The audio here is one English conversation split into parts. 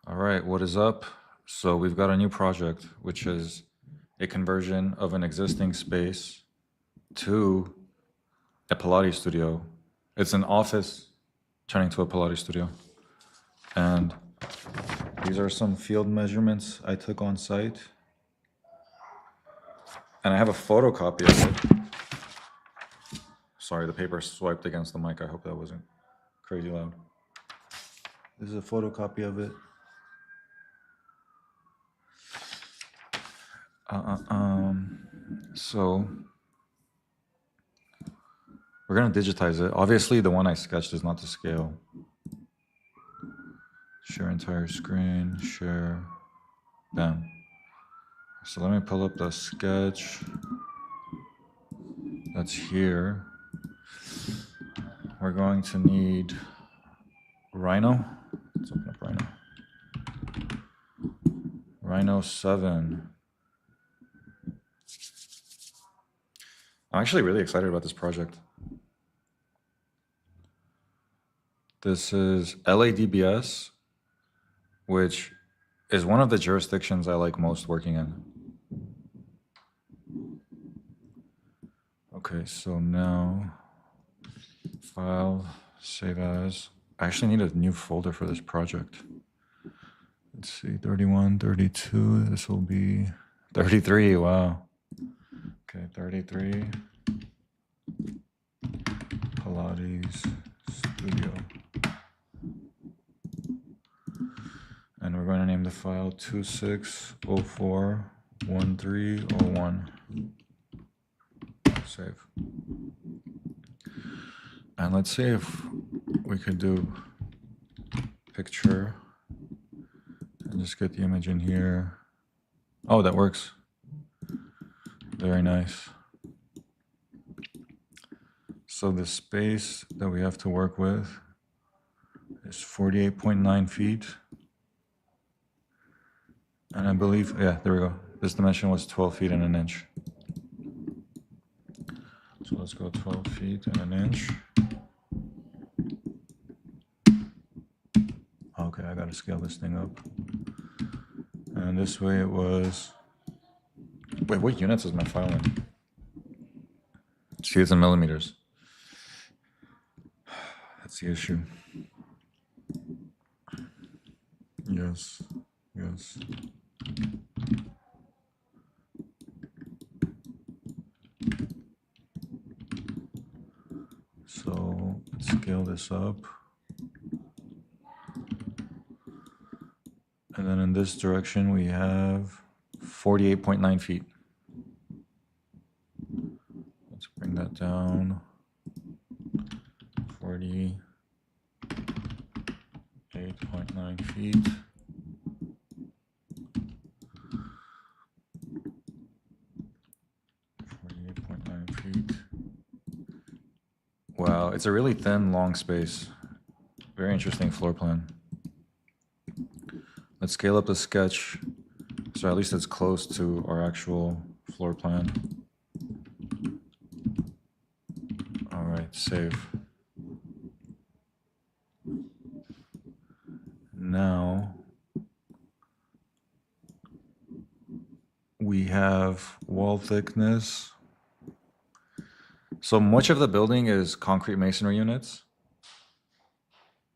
All right, what is up? So we've got a new project, which is a conversion of an existing space to a Pilates studio. It's an office turning to a Pilates studio. And these are some field measurements I took on site. And I have a photocopy of it. Sorry, the paper swiped against the mic. I hope that wasn't crazy loud. This is a photocopy of it. So we're gonna digitize it. Obviously, the one I sketched is not to scale. Share entire screen, share, bam. So let me pull up the sketch that's here. We're going to need Rhino. Let's open up Rhino. Rhino 7. I'm actually really excited about this project. This is LADBS, which is one of the jurisdictions I like most working in. Okay, so now, file, save as. I actually need a new folder for this project. Let's see, 31, 32, this will be 33, wow. Okay, 33, Pilates Studio. And we're going to name the file 26041301. Save. And let's see if we could do picture and just get the image in here. Oh, that works. Very nice. So the space that we have to work with is 48.9 feet. And I believe, yeah, there we go. This dimension was 12 feet and an inch. So let's go 12 feet and an inch. Okay, I gotta scale this thing up. And this way it was, wait, what units is my file in? See, it's in millimeters. That's the issue. Yes, yes. So let's scale this up. And then in this direction, we have 48.9 feet. Let's bring that down. 48.9 feet. Wow, it's a really thin, long space. Very interesting floor plan. Let's scale up the sketch, so at least it's close to our actual floor plan. All right, save. Now, we have wall thickness. So much of the building is concrete masonry units,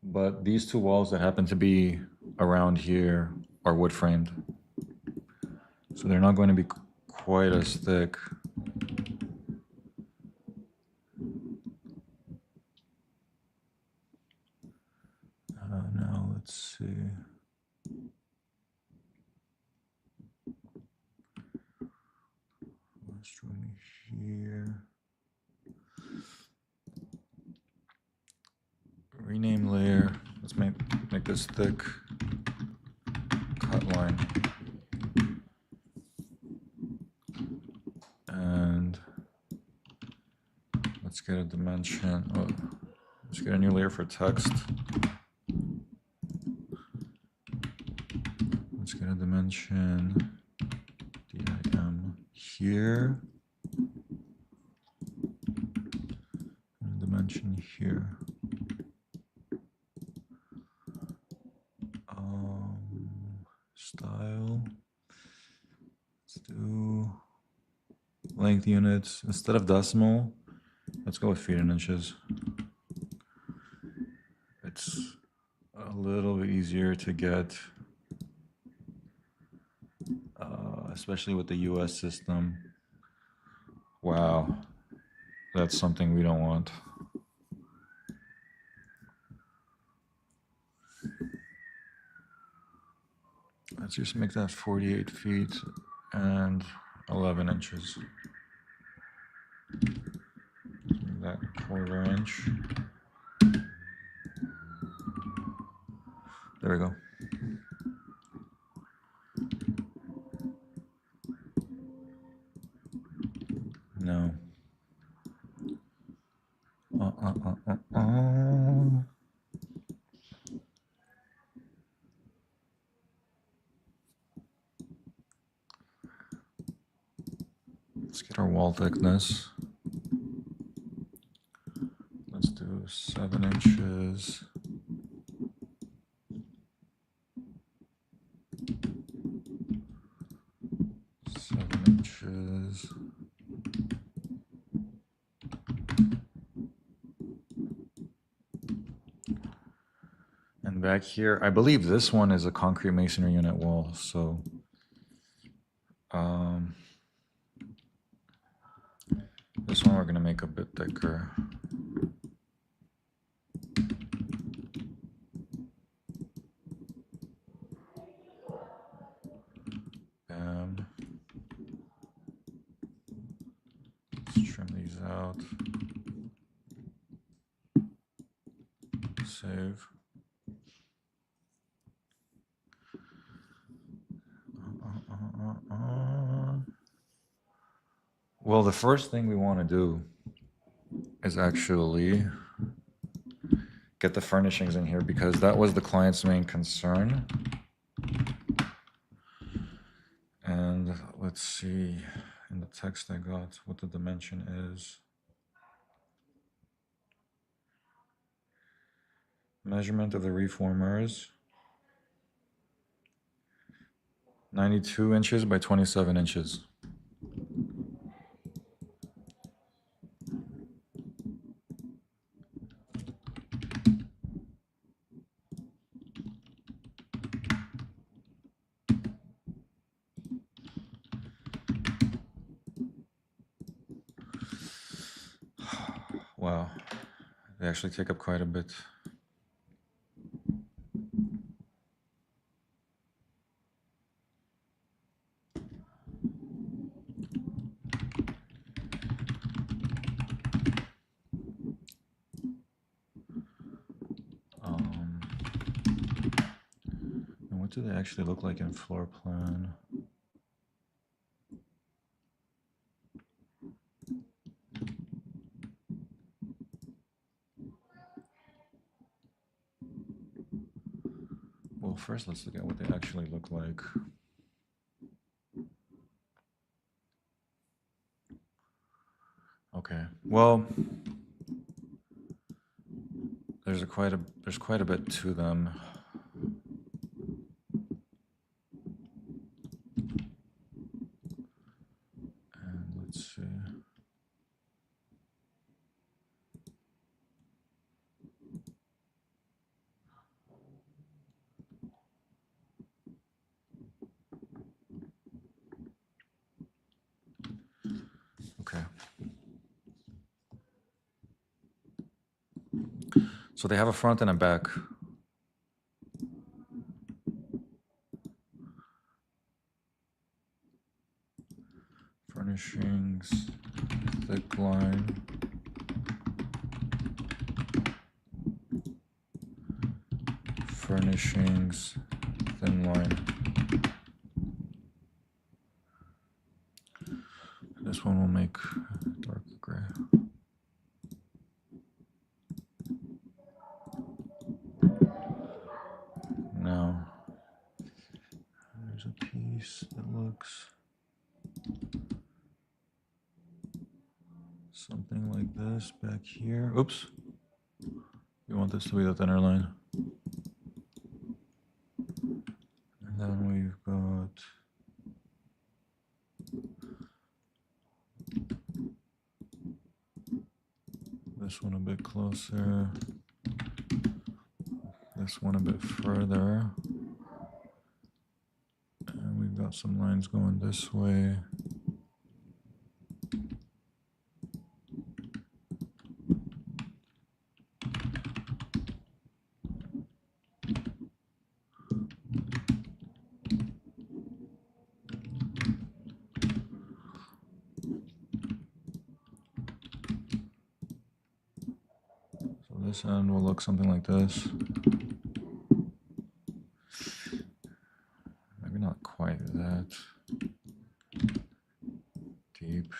but these two walls that happen to be around here are wood framed. So they're not going to be quite as thick. Now let's see. Let's join me here. Rename layer. Let's make this thick cut line. And let's get a dimension. Oh, let's get a new layer for text. Let's get a dimension dim here. And a dimension here. style. Let's do length units. Instead of decimal, let's go with feet and inches. It's a little bit easier to get, especially with the US system. Wow, that's something we don't want. Let's just make that 48 feet and 11 inches. Make that 1/4 inch. There we go. No. Let's get our wall thickness. Let's do 7 inches. And back here, I believe this one is a concrete masonry unit wall, so this one we're going to make a bit thicker. Bam. Let's trim these out. Save. Well, the first thing we want to do is actually get the furnishings in here because that was the client's main concern. And let's see in the text I got what the dimension is. Measurement of the reformers, 92 inches by 27 inches. Wow, they actually take up quite a bit. And what do they actually look like in floor plan? Well, first let's look at what they actually look like. Okay, well, there's quite a bit to them. And let's see. Okay. So they have a front and a back. Furnishings, thick line. Furnishings, thin line. This one will make dark gray. Now, there's a piece that looks something like this back here. Oops. We want this to be the thinner line. And then we this one a bit closer. This one a bit further. And we've got some lines going this way. So this end will look something like this. Maybe not quite that deep.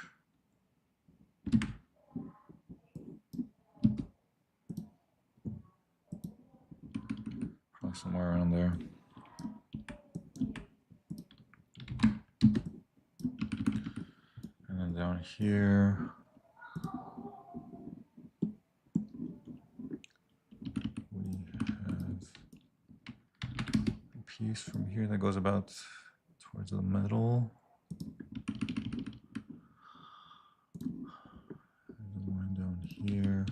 Probably somewhere around there. And then down here, we have a piece from here that goes about towards the middle. There's one down here.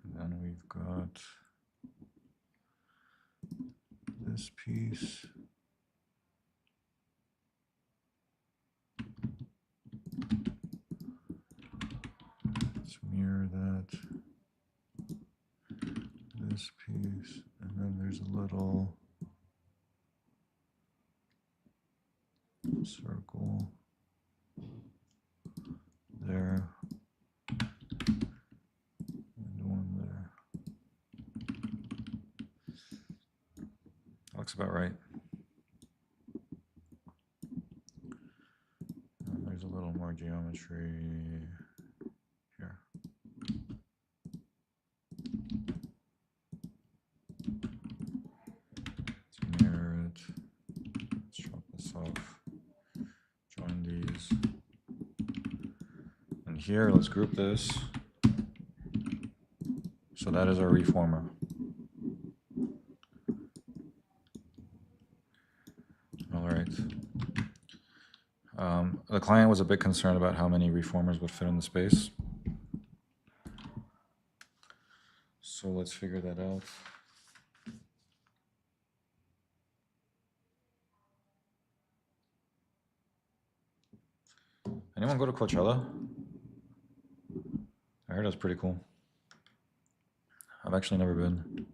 And then we've got this piece. Let's mirror that. This piece, and then there's a little circle there, and one there. Looks about right. And there's a little more geometry here. Let's mirror it. Let's chop this off. Join these. And here, let's group this. So that is our reformer. All right. The client was a bit concerned about how many reformers would fit in the space. So let's figure that out. Anyone go to Coachella? I heard that's pretty cool. I've actually never been.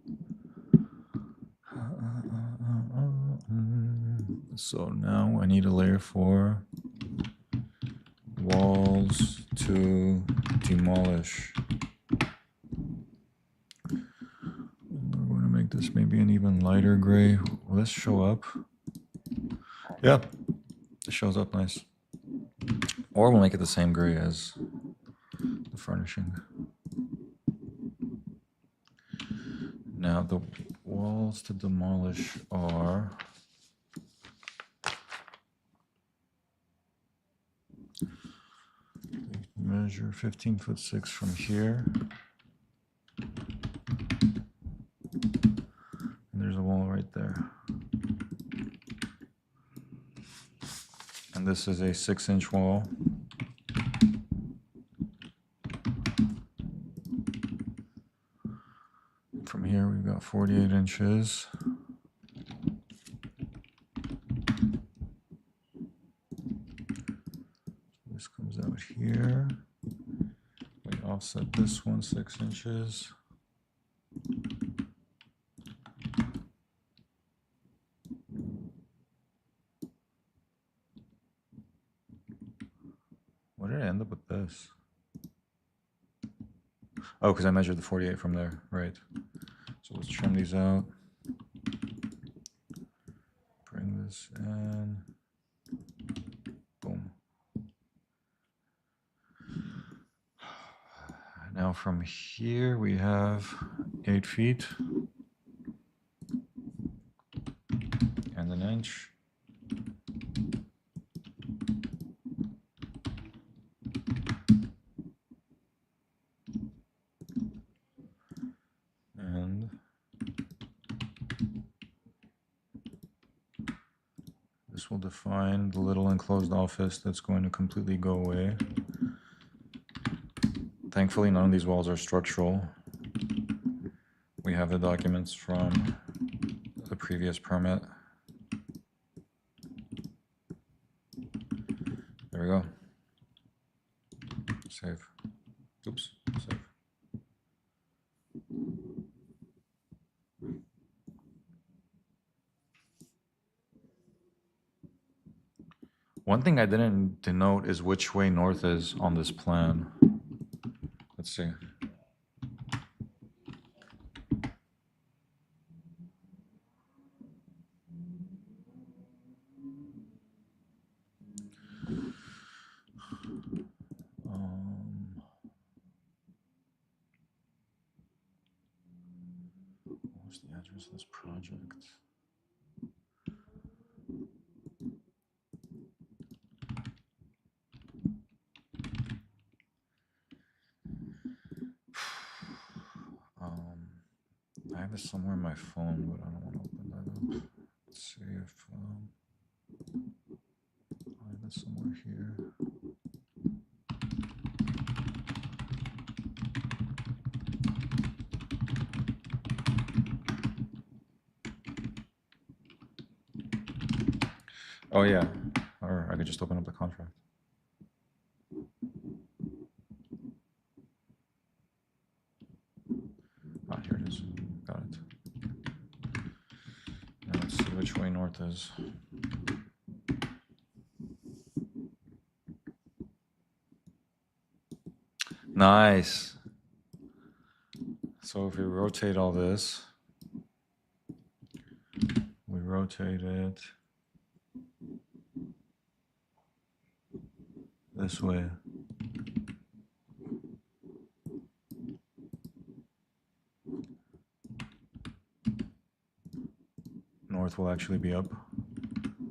So now I need a layer for walls to demolish. We're going to make this maybe an even lighter gray. Will this show up? Yeah, it shows up nice. Or we'll make it the same gray as the furnishing. Now the walls to demolish are measure 15'6" from here. And there's a wall right there. And this is a 6-inch wall. From here we've got 48 inches. This comes out here. We offset this one 6 inches. What did I end up with this? Oh, because I measured the 48 from there, right. So let's trim these out. Bring this in. Boom. Now from here we have 8 feet and an inch. And will define the little enclosed office that's going to completely go away. Thankfully, none of these walls are structural. We have the documents from the previous permit. There we go. Save. Oops, save. One thing I didn't denote is which way north is on this plan. Let's see. What's the address of this project? I have this somewhere in my phone, but I don't want to open that up. Let's see if I have this somewhere here. Oh yeah, or I could just open up the contract. Ah, here it is. Got it. Now let's see which way north is. Nice. So if we rotate all this, we rotate it this way. North will actually be up,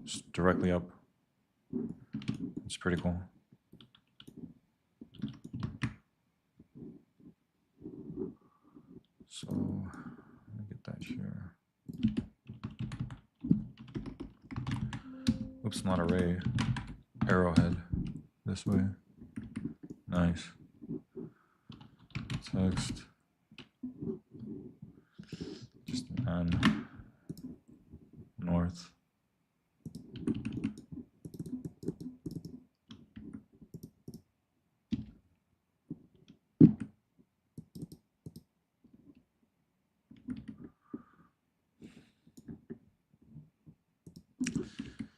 just directly up. It's pretty cool. So let me get that here. Oops, not array. Arrowhead this way. Nice. Text. Just N. North.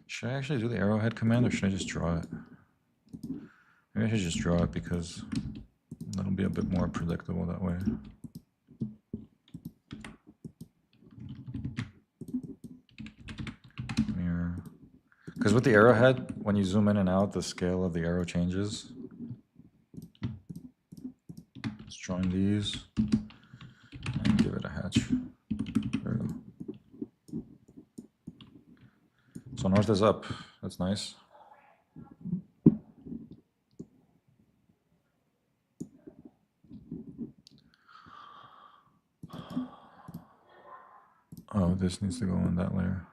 Should I actually do the arrowhead command or should I just draw it? Maybe I should just draw it because that'll be a bit more predictable that way. Mirror. Because with the arrowhead, when you zoom in and out, the scale of the arrow changes. Let's join these and give it a hatch. There we go. So north is up. That's nice. Oh, this needs to go in that layer.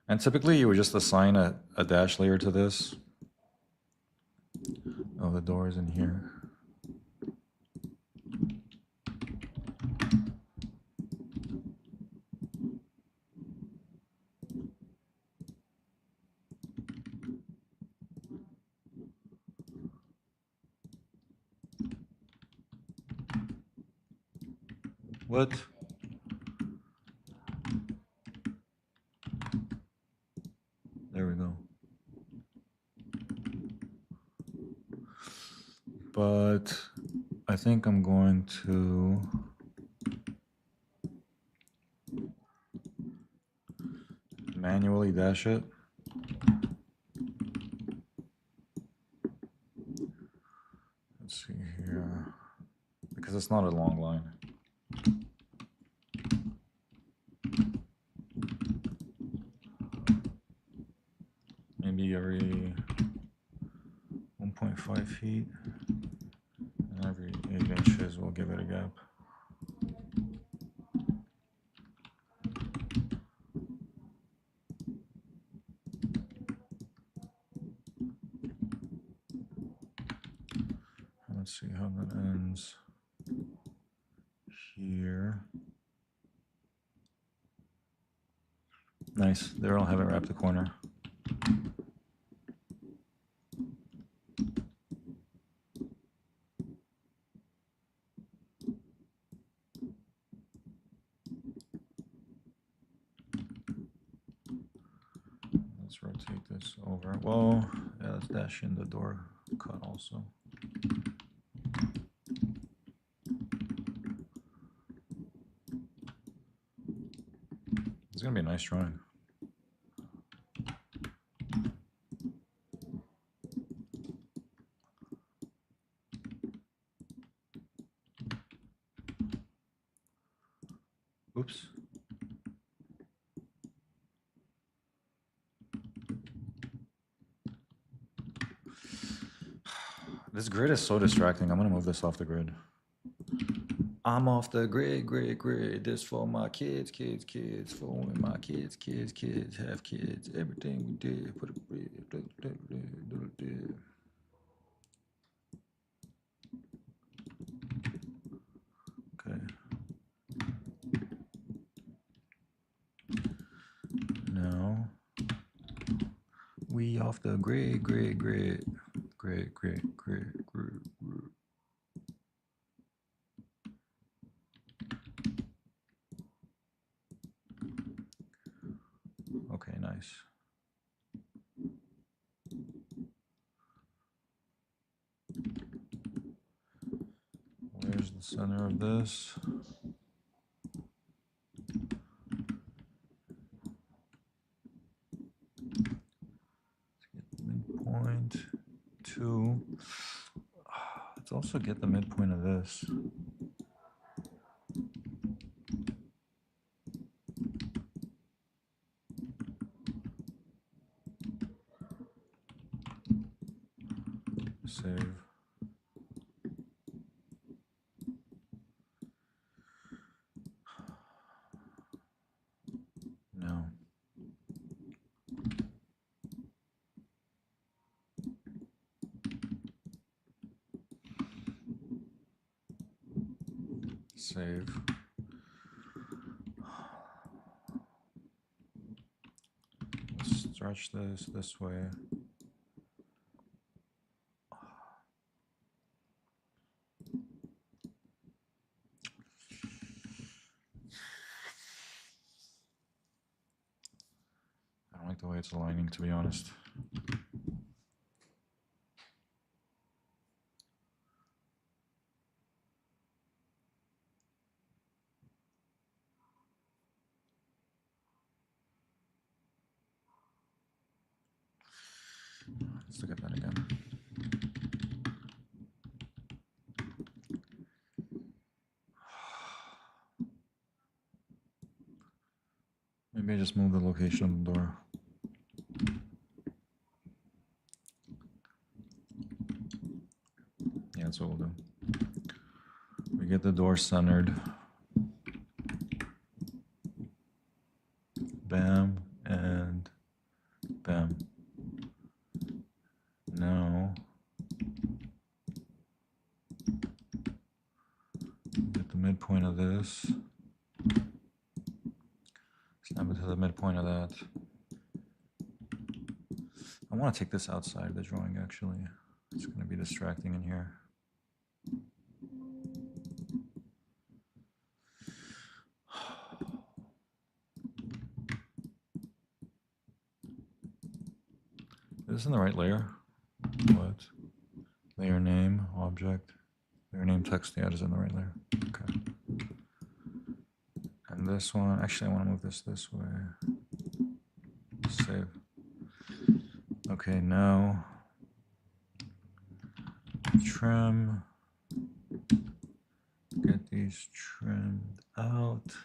And typically you would just assign a dash layer to this. Oh, the door is in here. What? There we go. But I think I'm going to manually dash it. Let's see here, because it's not a long line. Maybe every 1.5 feet and every 8 inches we'll give it a gap. let's see how that ends here. Nice. There, I'll have it wrap the corner. Let's rotate this over. Well, yeah, let's dash in the door cut also. It's gonna be a nice drawing. Oops. This grid is so distracting. I'm gonna move this off the grid. I'm off the grid. This for my kids. For when my kids have kids. Everything we did, put a okay. Now we off the grid. Okay, nice. Where's the center of this? Let's get midpoint 2. Let's also get the midpoint of this. Save. No. Save. Let's stretch this way. I don't like the way it's aligning, to be honest. Let's look at that again. Maybe I just move the location of the door. Yeah, that's what we'll do. We get the door centered. Bam and bam. Now get the midpoint of this. Snap it to the midpoint of that. I want to take this outside the drawing, actually. It's going to be distracting in here. Is this in the right layer? What? Layer name, object. Layer name text, yeah, it is in the right layer. Okay. And this one, actually I want to move this way. Save. Okay, now trim. Get these trimmed out.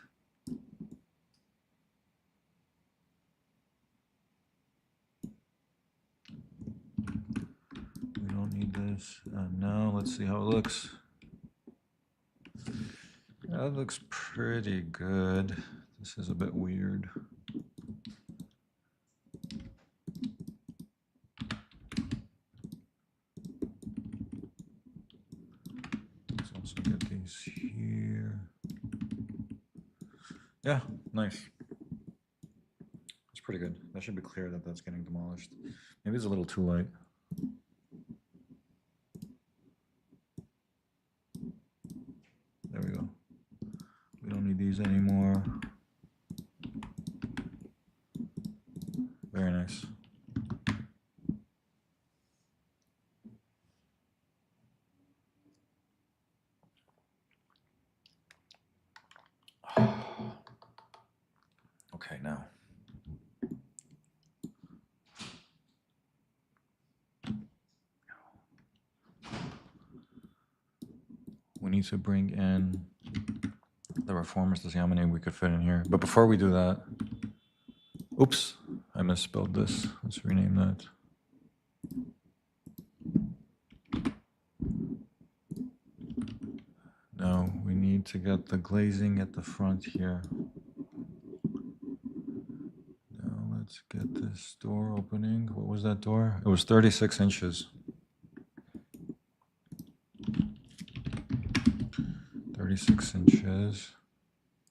We don't need this. Now let's see how it looks. That looks pretty good. This is a bit weird. these here. Yeah, nice. It's pretty good. That should be clear that that's getting demolished. Maybe it's a little too light. There we go. We don't need these anymore. Very nice. Okay, now. We need to bring in the reformers to see how many we could fit in here. But before we do that, oops, I misspelled this. Let's rename that. No, we need to get the glazing at the front here. Now let's get this door opening. What was that door? It was 36 inches. 36 inches.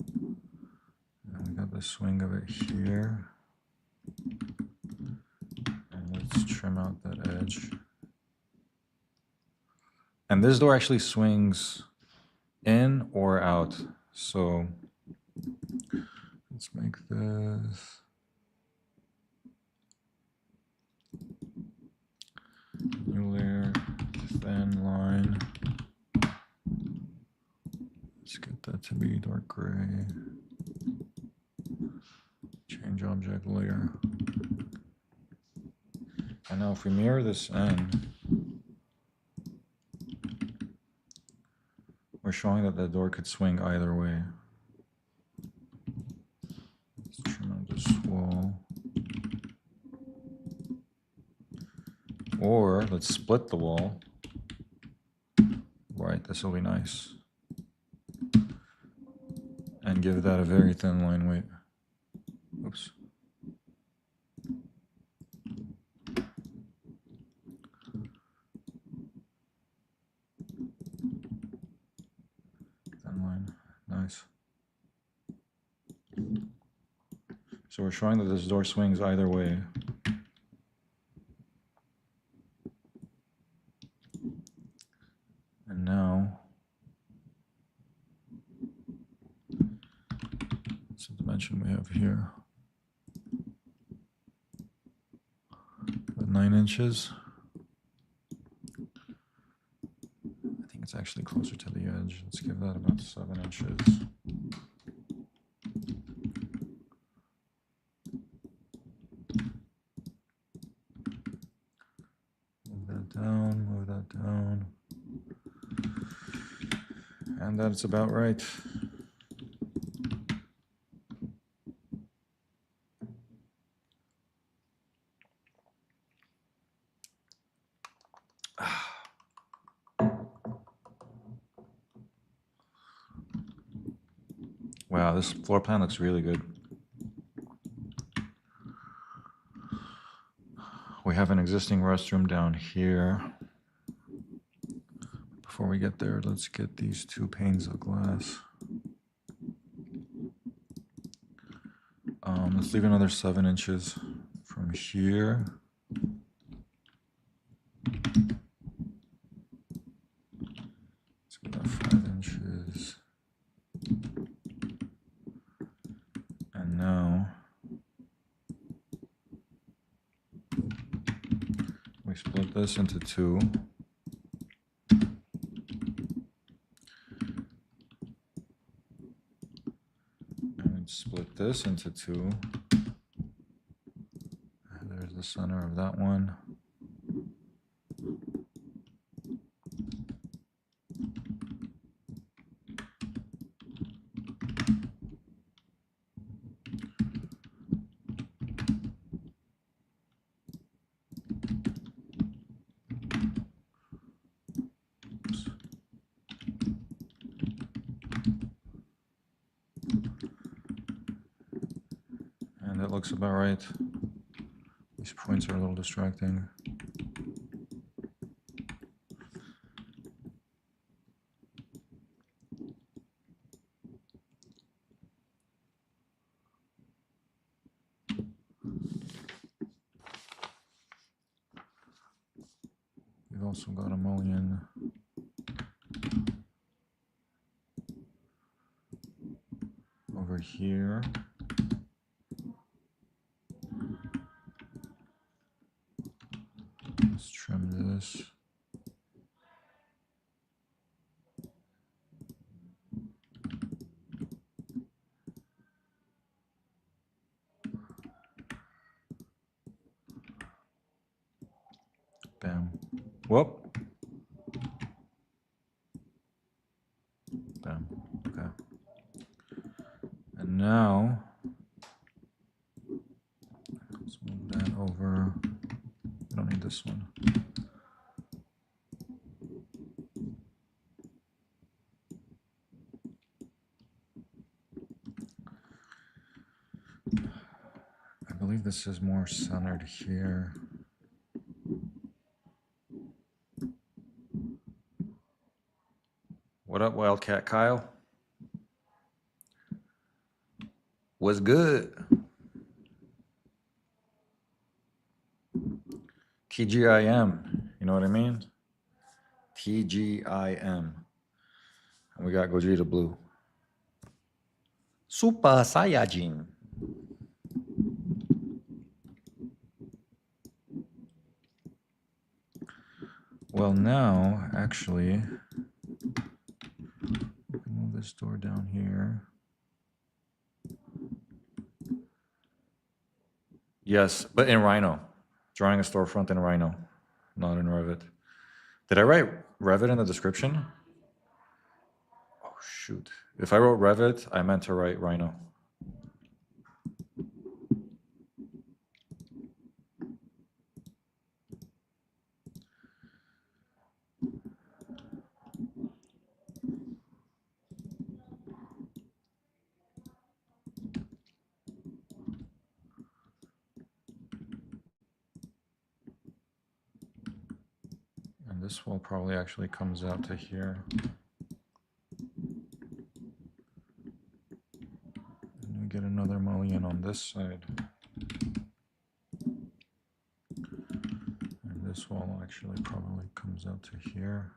And we got the swing of it here. And let's trim out that edge. And this door actually swings in or out. So let's make this new layer, thin line. Let's get that to be dark gray. Change object layer. And now if we mirror this in, we're showing that the door could swing either way. Let's trim out this wall. Or let's split the wall. Right, this will be nice. And give that a very thin line weight. Oops. Thin line, nice. So we're showing that this door swings either way. And now, what's the dimension we have here? About 9 inches. I think it's actually closer to the edge. Let's give that about 7 inches. Move that down, move that down. And that's about right. Wow, this floor plan looks really good. We have an existing restroom down here. Before we get there, let's get these 2 panes of glass. Let's leave another 7 inches from here. Let's go about 5 inches. And now we split this into 2. And split this into 2. And there's the center of that one. And that looks about right. These points are a little distracting. also got a mullion. Over here. Let's trim this. Bam. Whoop. Bam. Okay. And now, let's move that over. We don't need this one. I believe this is more centered here. What up, Wildcat Kyle? What's good? TGIM, you know what I mean? TGIM. And we got Gogeta Blue. Super Saiyajin. Well, now, actually, we can move this door down here. Yes, but in Rhino. Drawing a storefront in Rhino, not in Revit. Did I write Revit in the description? Oh, shoot. If I wrote Revit, I meant to write Rhino. And this wall probably actually comes out to here. And we get another mullion on this side. And this wall actually probably comes out to here.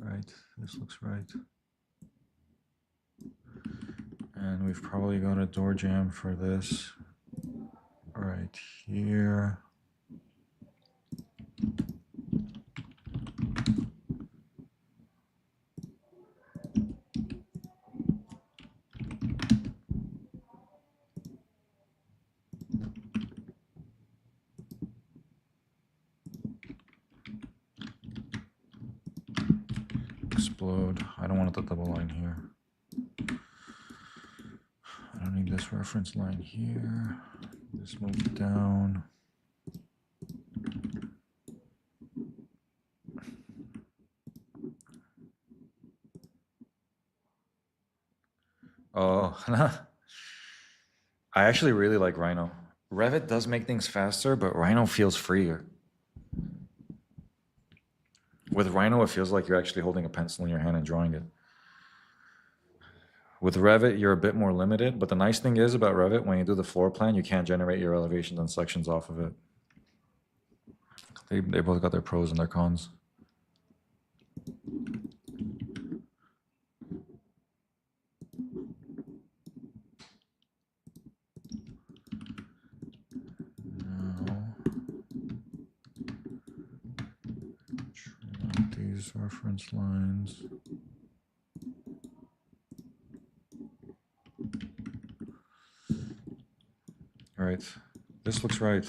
Right, this looks right. And we've probably got a door jamb for this right here. Explode. I don't want the double line here. I don't need this reference line here. Just move it down. Oh, I actually really like Rhino. Revit does make things faster, but Rhino feels freer. With Rhino, it feels like you're actually holding a pencil in your hand and drawing it. With Revit, you're a bit more limited, but the nice thing is about Revit, when you do the floor plan, you can't generate your elevations and sections off of it. They both got their pros and their cons. These reference lines. All right, this looks right.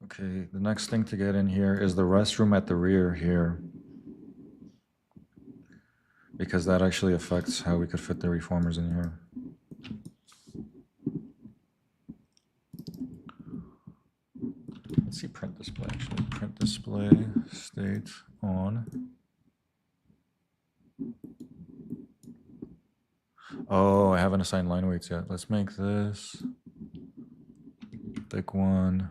Okay, the next thing to get in here is the restroom at the rear here, because that actually affects how we could fit the reformers in here. Let's see print display, actually. Print display, state on. Oh, I haven't assigned line weights yet. Let's make this thick one.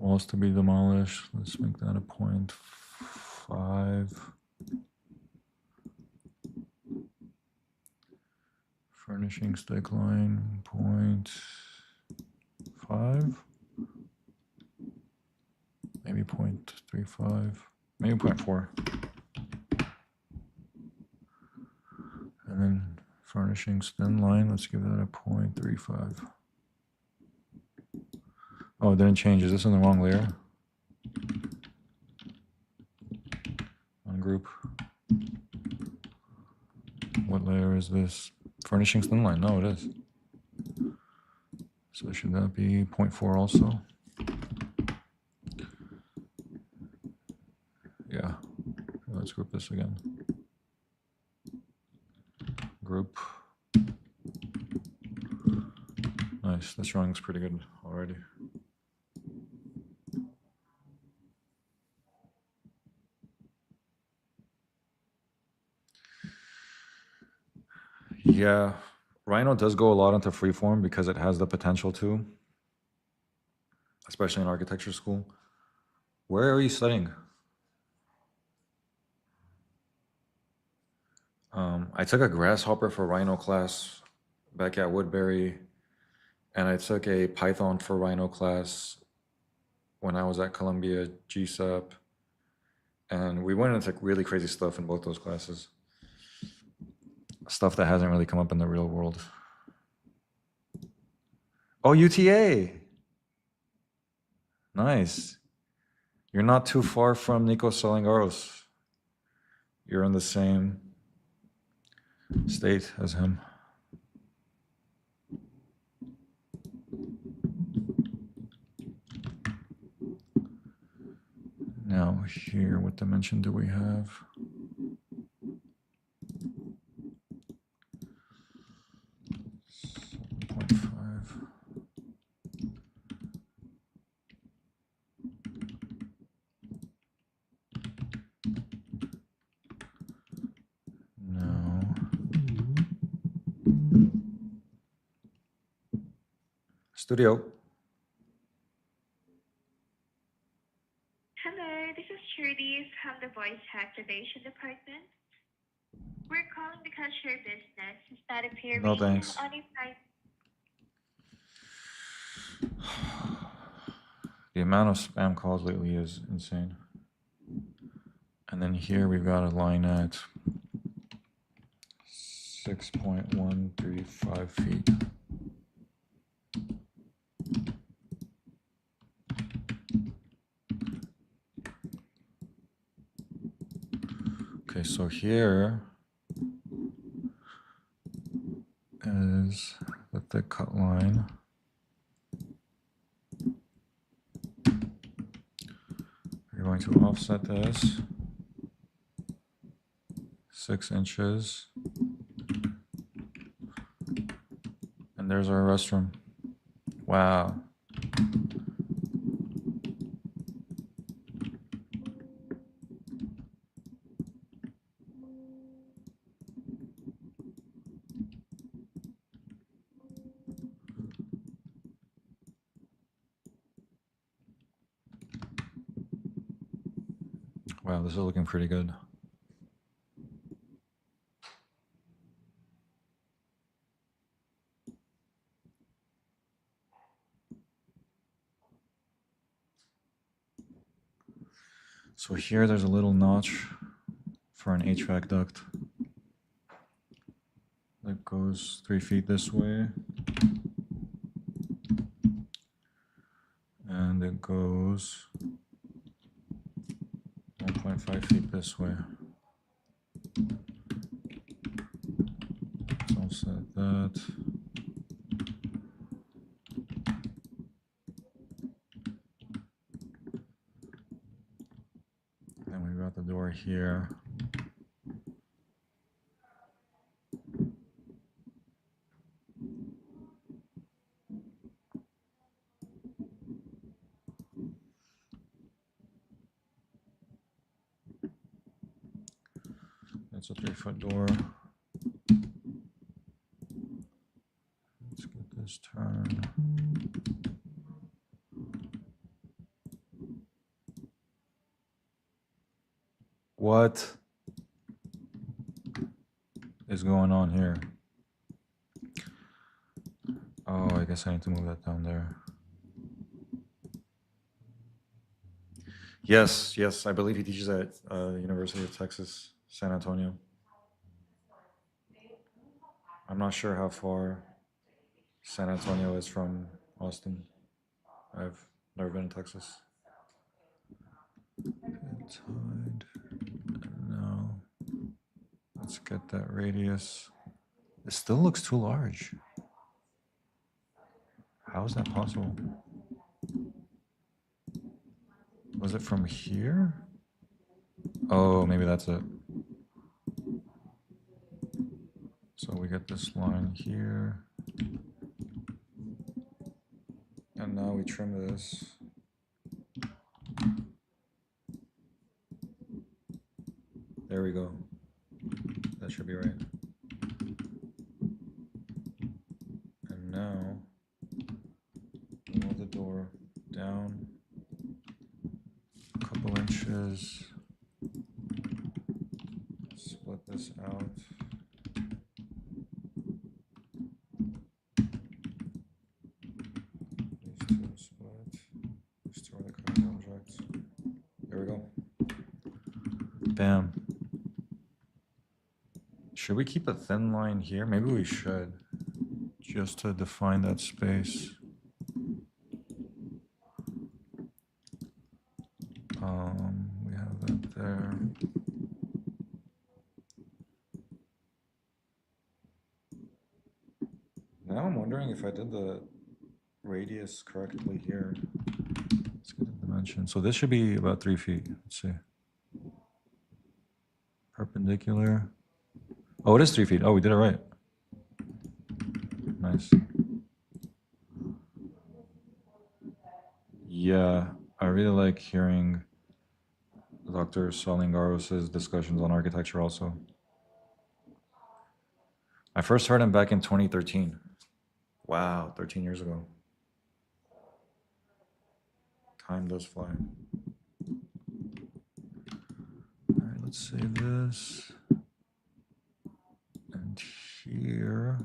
Walls to be demolished. Let's make that a 0.5. Furnishing stick line 0.5. Maybe 0.35. Maybe 0.4. And then furnishings thin line, let's give that a 0.35. Oh, it didn't change. Is this in the wrong layer? On group. What layer is this? Furnishings thin line. No, it is. So should that be 0.4 also? Yeah. Let's group this again. Group. Nice. This drawing looks pretty good already. Yeah, Rhino does go a lot into freeform because it has the potential to, especially in architecture school. Where are you studying? I took a Grasshopper for Rhino class back at Woodbury, and I took a Python for Rhino class when I was at Columbia GSAP, and we went into really crazy stuff in both those classes. Stuff that hasn't really come up in the real world. Oh, UTA! Nice. You're not too far from Nico Salingaros. You're in the same state as him. Now here, what dimension do we have? Studio. Hello, this is Trudy from the Voice Activation Department. We're calling because your business is not appearing No thanks. on a site. The amount of spam calls lately is insane. And then here we've got a line at 6.135 feet. Okay, so here is the thick cut line. We're going to offset this 6 inches. And there's our restroom. Wow. Wow, this is looking pretty good. So here there's a little notch for an HVAC duct that goes 3 feet this way. And it goes 1.5 feet this way. Let's offset that. Then we've got the door here. It's a 3-foot door. Let's get this turned. What is going on here? Oh, I guess I need to move that down there. Yes, yes, I believe he teaches at University of Texas, San Antonio. I'm not sure how far San Antonio is from Austin. I've never been to Texas. It's hide. No. Let's get that radius. It still looks too large. How is that possible? Was it from here? Oh, maybe that's it. So we get this line here. And now we trim this. There we go. That should be right. And now, move the door down a couple inches. Split this out. These two split. These two are the cutting objects. There we go. Bam. Should we keep a thin line here? Maybe we should. Just to define that space. We have that there. Now I'm wondering if I did the radius correctly here. Let's get the dimension. So this should be about 3 feet. Let's see. Perpendicular. Oh, it is 3 feet. Oh, we did it right. Nice. Yeah, I really like hearing Dr. Salingaros' discussions on architecture also. I first heard him back in 2013. Wow, 13 years ago. Time does fly. All right, let's save this. And here.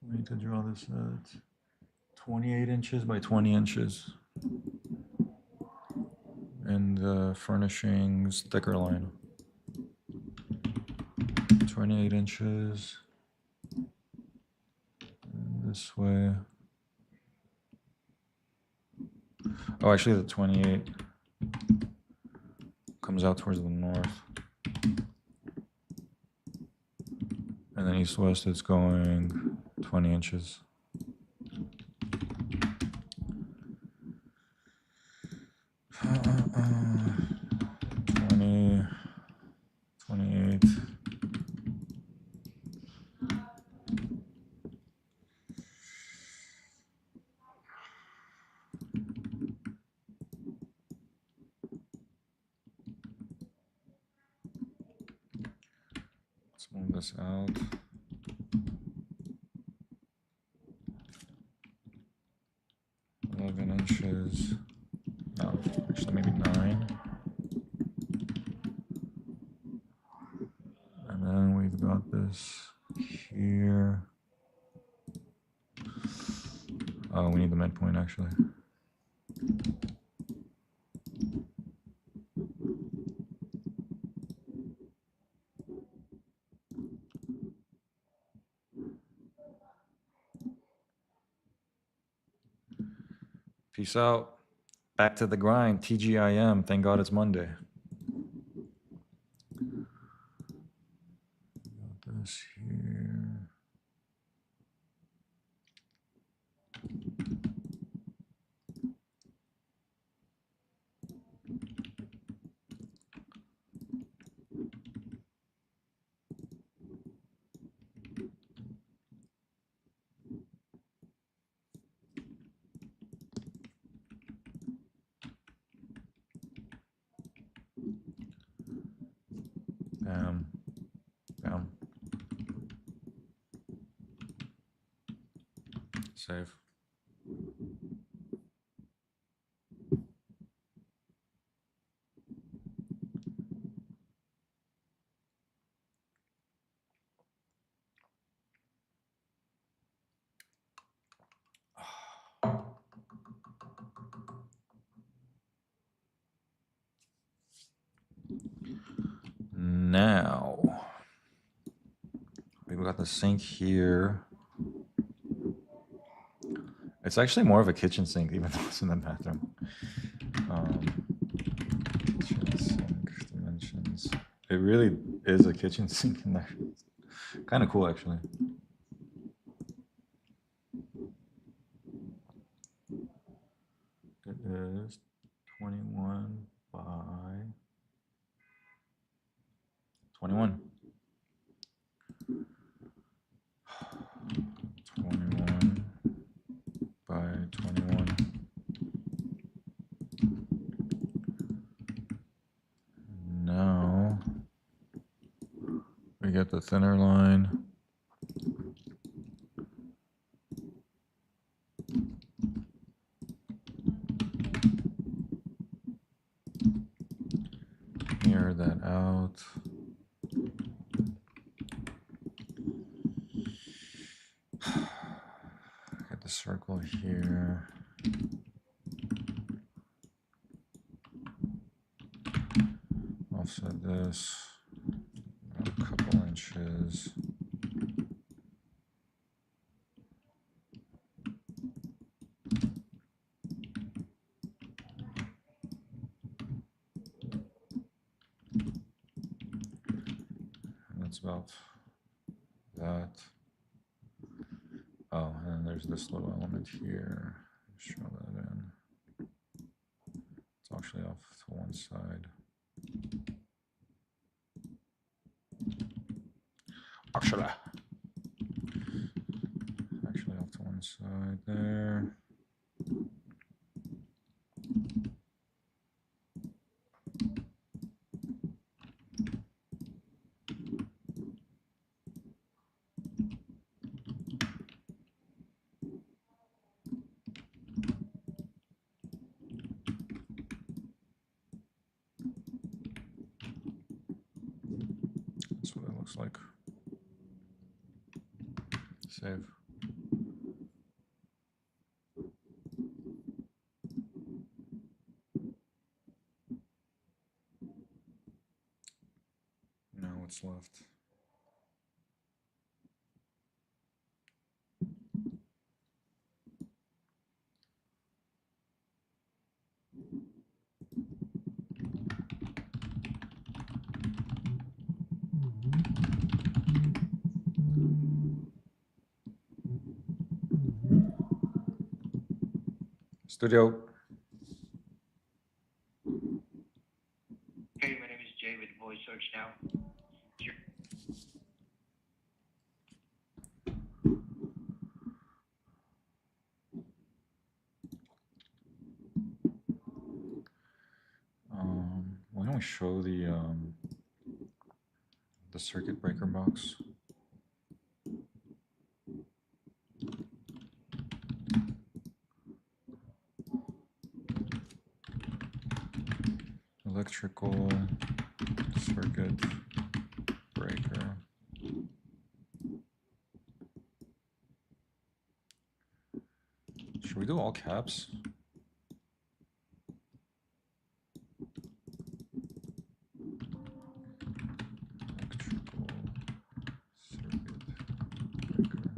We need to draw this at 28 inches by 20 inches. And the furnishings thicker line. 28 inches. And this way. Oh, actually the 28 comes out towards the north. And then east-west it's going 20 inches. Uh, 20, 28. Let's move this out. Inches. No, actually maybe 9. And then we've got this here. Oh, we need the midpoint actually. Peace out. Back to the grind. TGIM. Thank God it's Monday. Got this here. Bam. Bam. Save. Now, we've got the sink here. It's actually more of a kitchen sink, even though it's in the bathroom. Kitchen sink dimensions. It really is a kitchen sink in there. Kind of cool, actually. It is 21 by 21. 21 by 21. Now we get the thinner line. Mirror that out. Get the circle here. Offset this a couple inches. And that's about that. Oh, and then there's this little element here. Show that in. It's actually off to one side. Actually off to one side there. That's what it looks like. Save. Now what's left? Studio. Hey, my name is Jay with Voice Search Now. Why don't we show the circuit breaker box? Electrical circuit breaker. Should we do all caps? Electrical circuit breaker.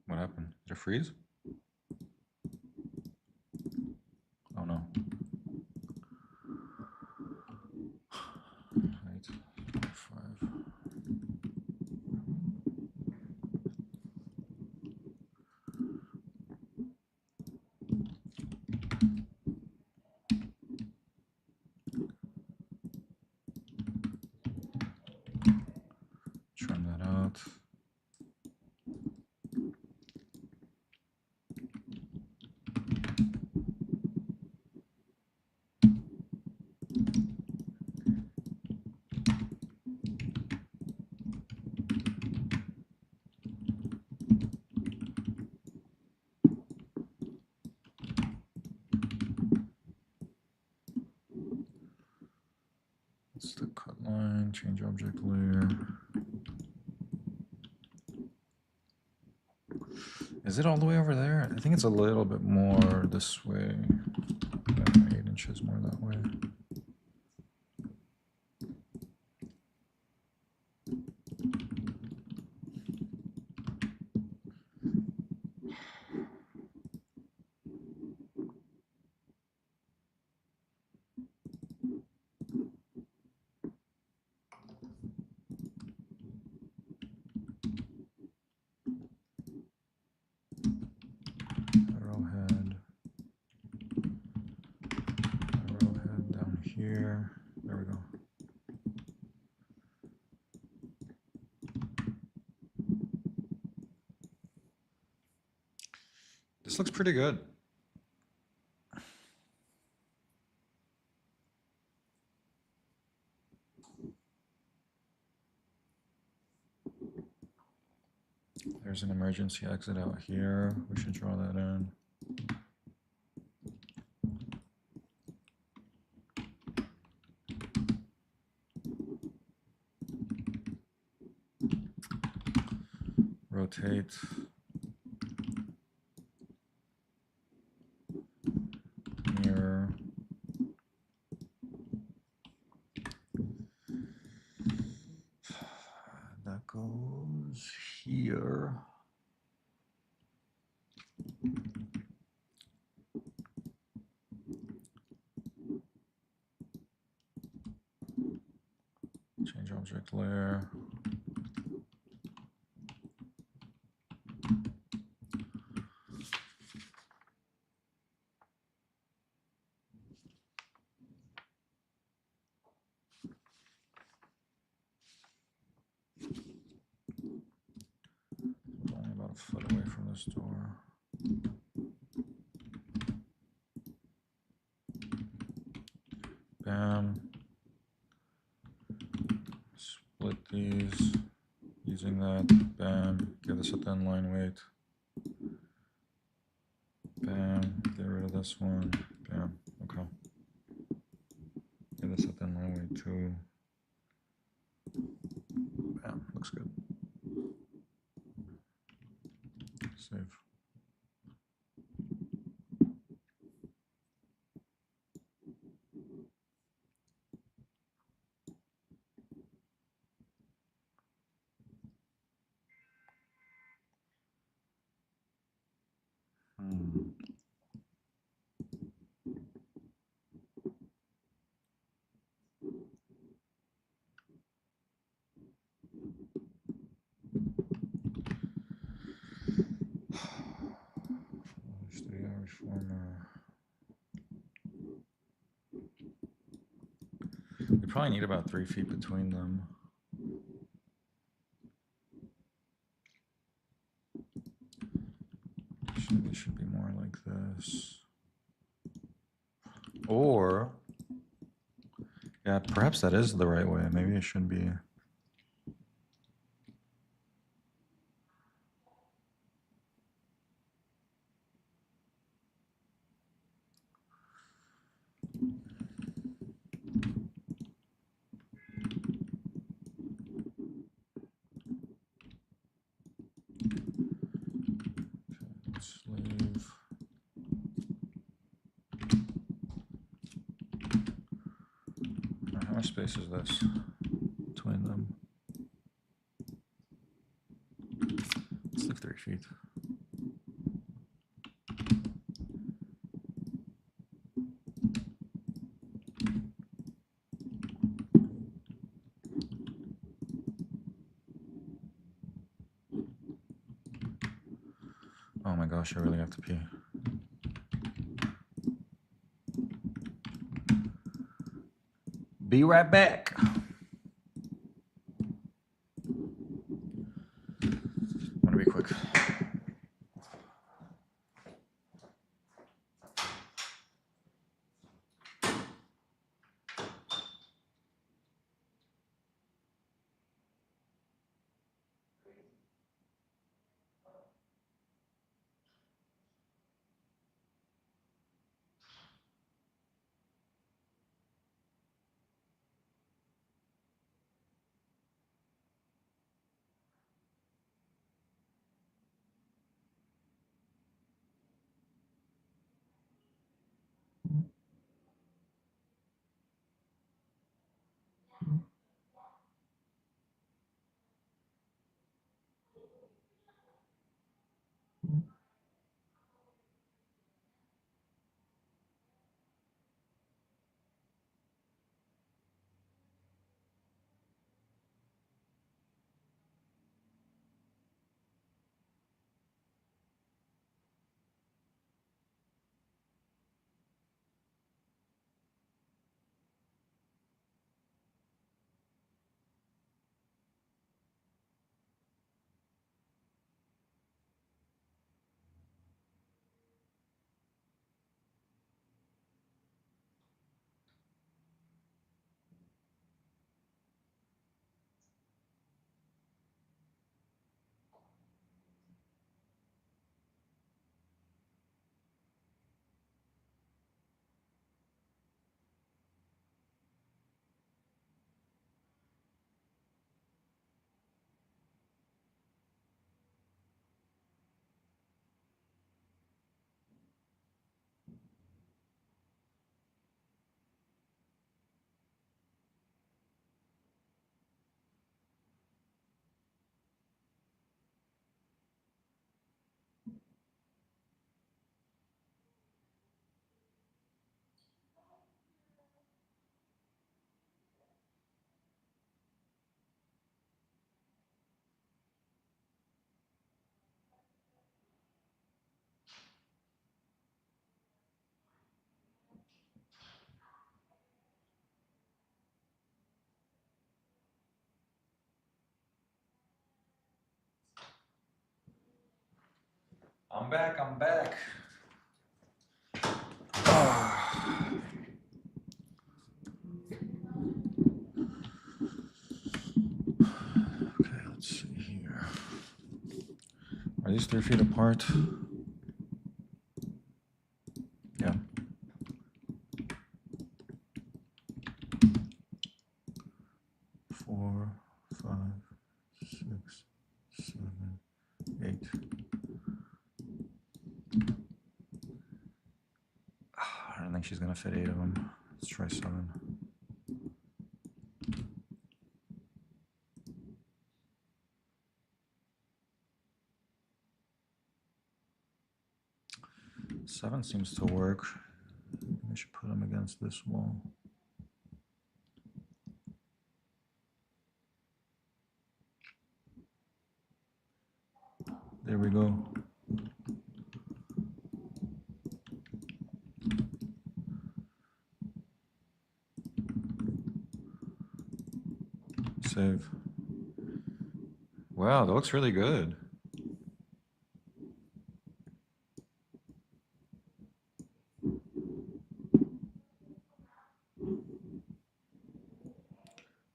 What happened? Did it freeze? Oh no. Eight, five. change object layer. Is it all the way over there? I think it's a little bit more this way. 8 inches more that way. Arrowhead down here. There we go. This looks pretty good. There's an emergency exit out here. We should draw that in. Rotate. Mirror. That goes here. Change object layer. Only about a foot away from this door. Bam. Split these using that. Bam. Give this a thin line weight. Bam. Get rid of this one. Bam. Okay. Give this a thin line weight too. Bam. Looks good. Save. Studio reformer. We probably need about 3 feet between them. It should be more like this. Or, yeah, perhaps that is the right way. Maybe it should be. Let's leave. How much space is this between them? Let's leave 3 feet. Oh my gosh, I really have to pee. Be right back. I'm gonna be quick. I'm back, I'm back. Ah. Okay, let's see here. Are these 3 feet apart? Yeah. Four, 5, 6, 7, 8. I don't think she's gonna fit 8 of them. Let's try 7. Seven seems to work. I should put them against this wall. There we go. Save. Wow, that looks really good.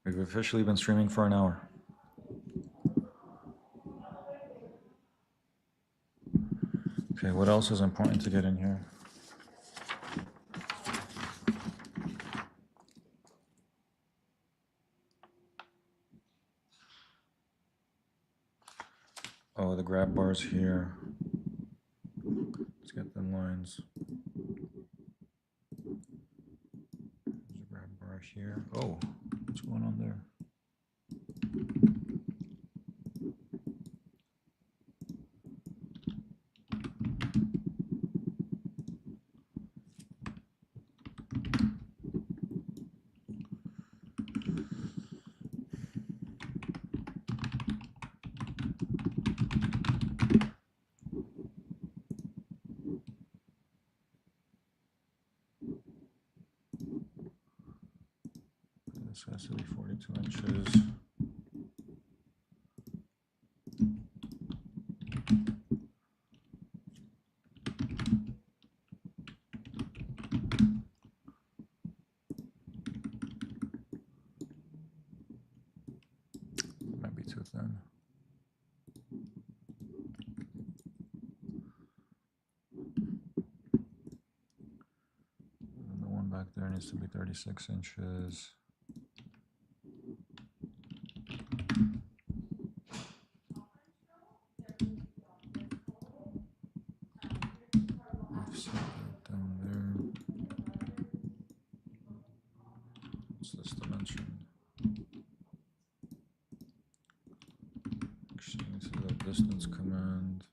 We've officially been streaming for an hour. Okay, what else is important to get in here? Oh, the grab bars here. Let's get them lines. There's a grab bar here. Oh, what's going on there? This has to be 42 inches. Might be too thin. And the one back there needs to be 36 inches. Offset that down there. What's this dimension? Actually, this is a distance command.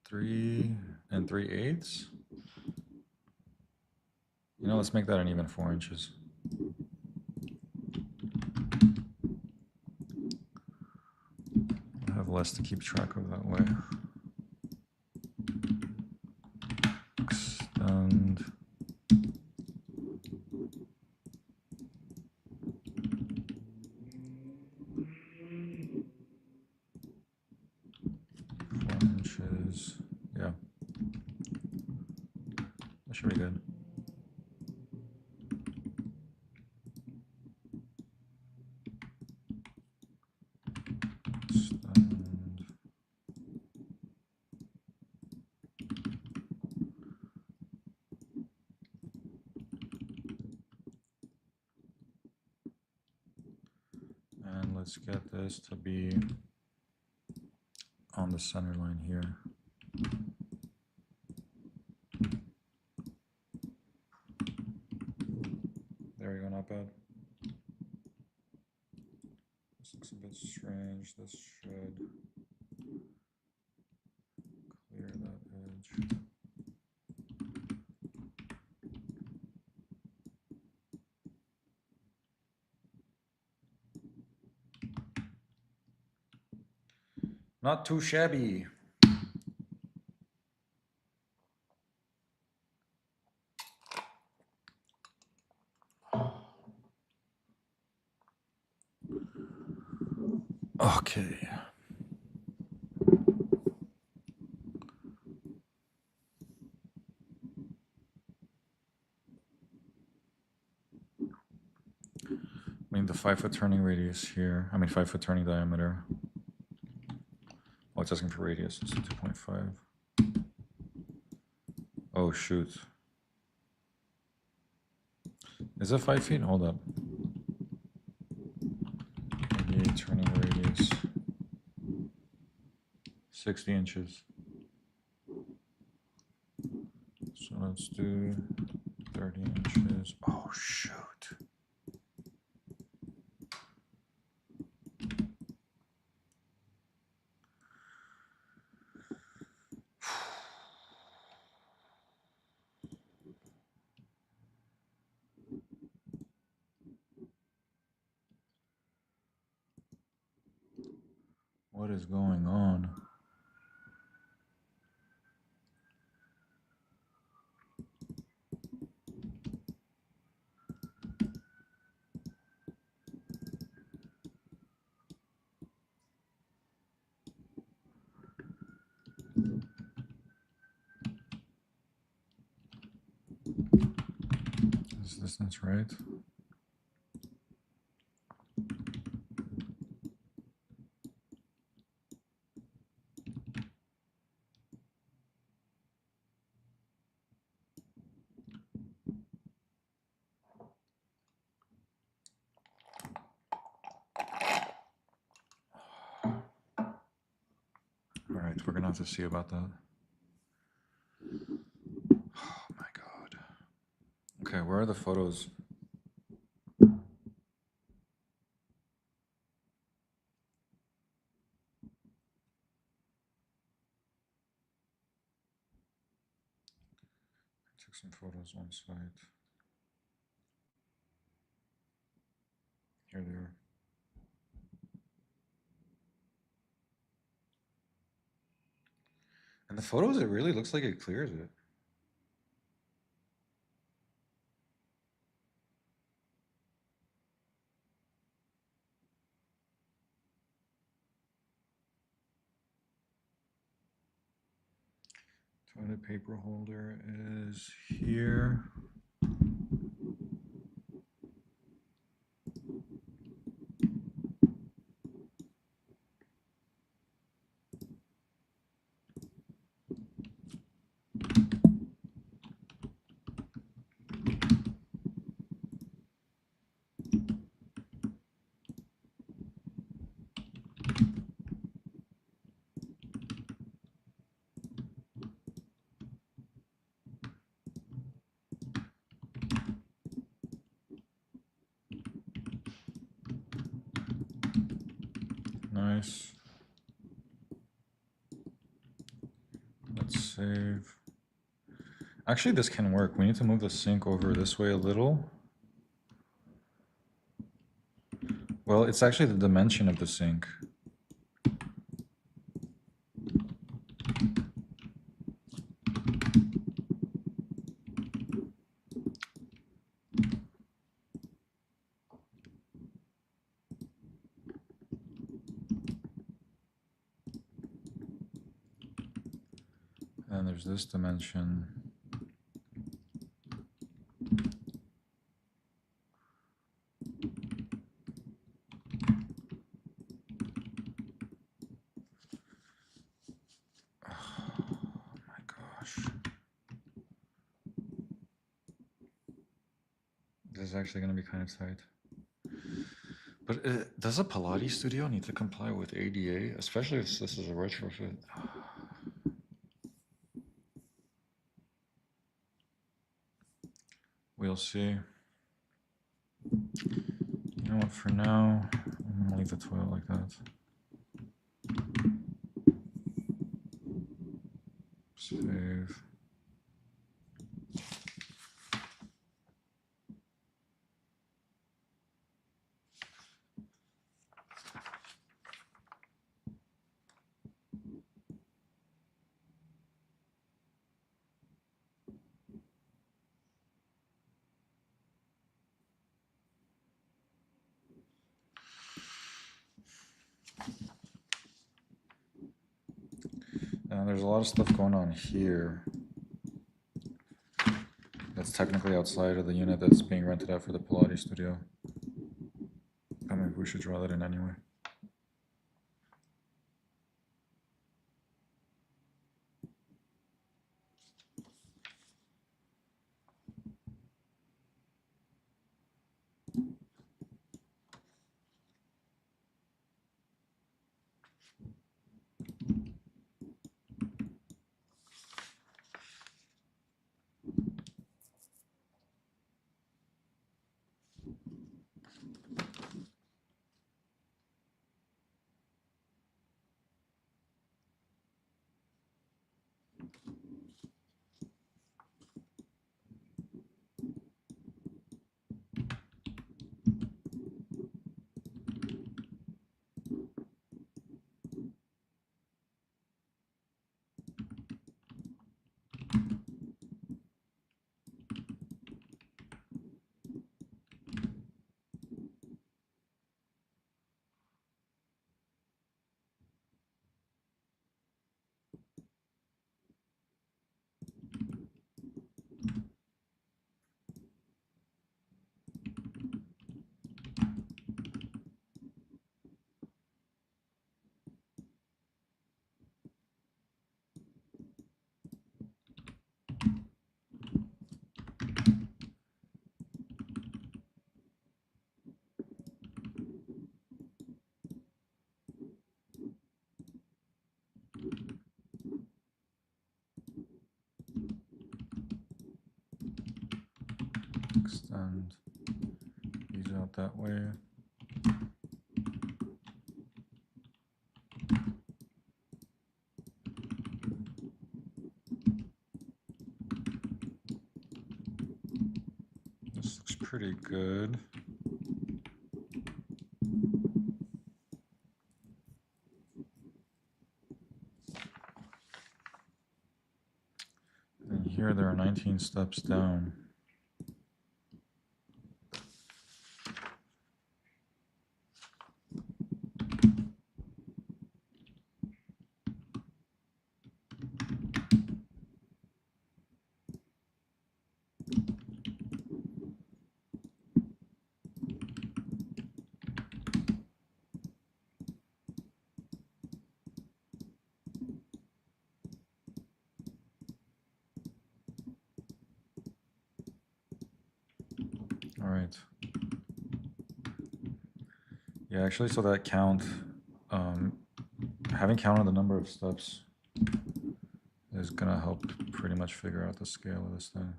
3 3/8. You know, let's make that an even 4 inches. I have less to keep track of that way. Extend. Inches. Yeah. That should be good. Extend. And let's get this to be on the center line here. There we go, not bad. This looks a bit strange. This should clear that edge. Not too shabby. Okay. 5-foot turning radius here. I mean 5-foot turning diameter. Oh, it's asking for radius. It's 2.5. Oh shoot. Is it 5 feet? Hold up. Maybe turning radius. 60 inches. So let's do 30 inches. Oh shoot. What is going on? Is this distance right? All right, we're gonna have to see about that. Oh my God. Okay, where are the photos? I took some photos on site. Here they are. And the photos, it really looks like it clears it. Toilet paper holder is here. Nice. Let's save. Actually, this can work. We need to move the sink over this way a little. Well, it's actually the dimension of the sink. And there's this dimension. Oh my gosh. This is actually going to be kind of tight. But does a Pilates studio need to comply with ADA, especially if this is a retrofit? We'll see. You know what, for now, I'm gonna leave the toilet like that. Save. There's a lot of stuff going on here that's technically outside of the unit that's being rented out for the Pilates studio. we should draw that in anyway. Extend these out that way. This looks pretty good. And here there are 19 steps down. All right. Yeah, actually, so that count, having counted the number of steps is gonna help pretty much figure out the scale of this thing,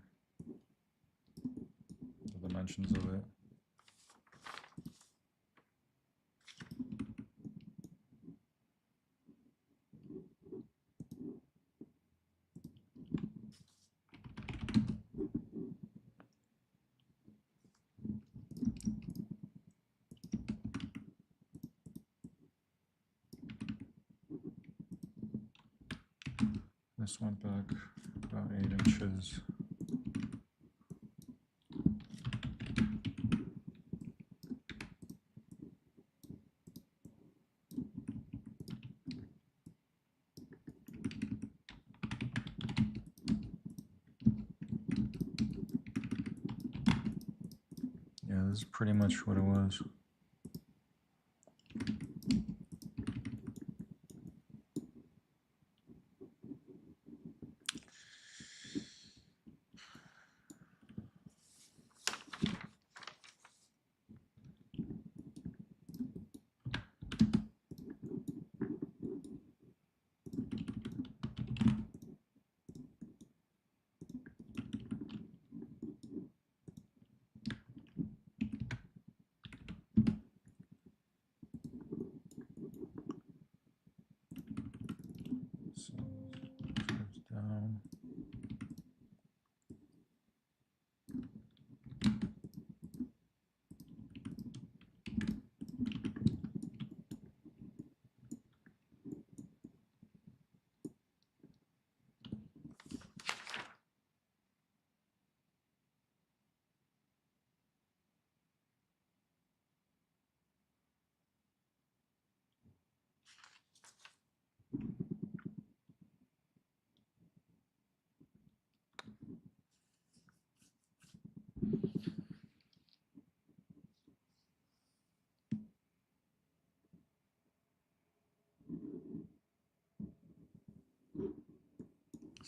the dimensions of it. This went back about 8 inches. Yeah, this is pretty much what it was.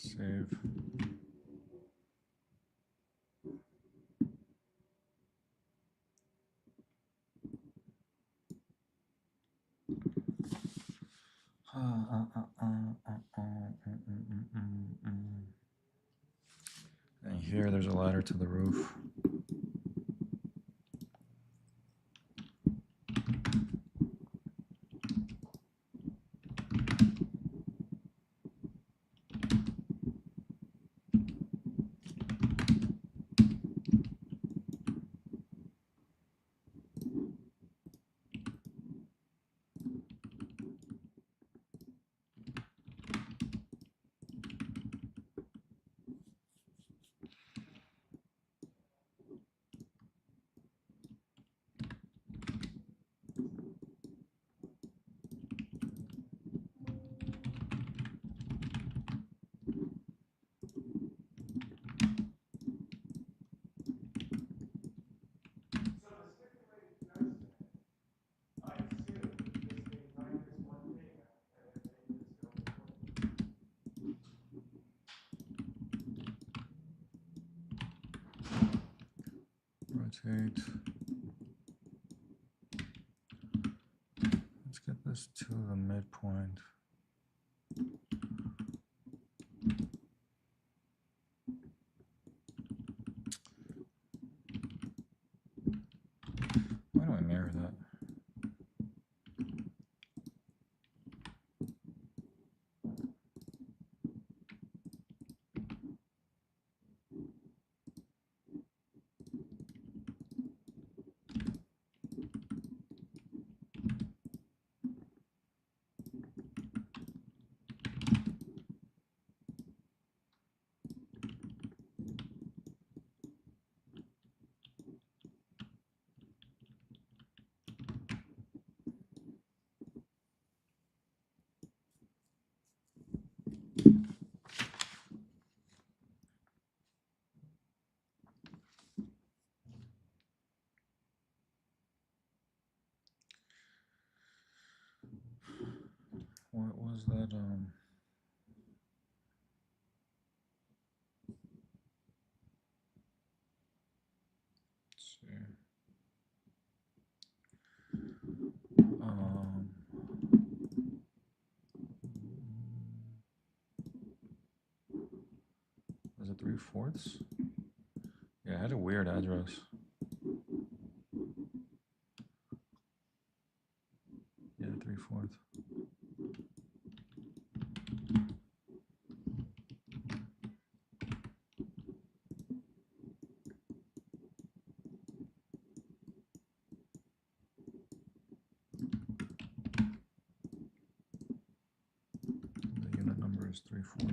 Save. And here there's a ladder to the roof. Rotate. Let's get this to the midpoint. Why do I mirror that? What was that? Let's see. Was it 3/4? Yeah, I had a weird address. Yeah, 3/4. The unit number is 3/4.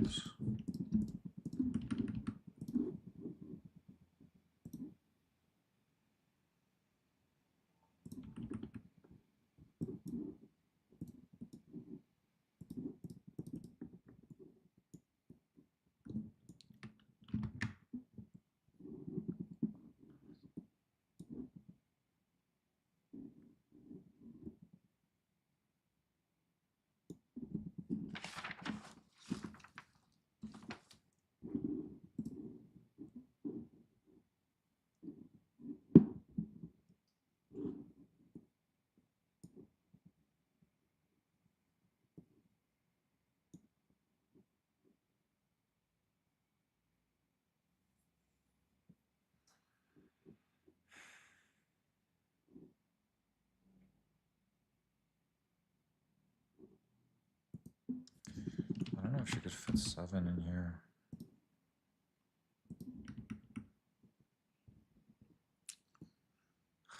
I don't know if she could fit 7 in here.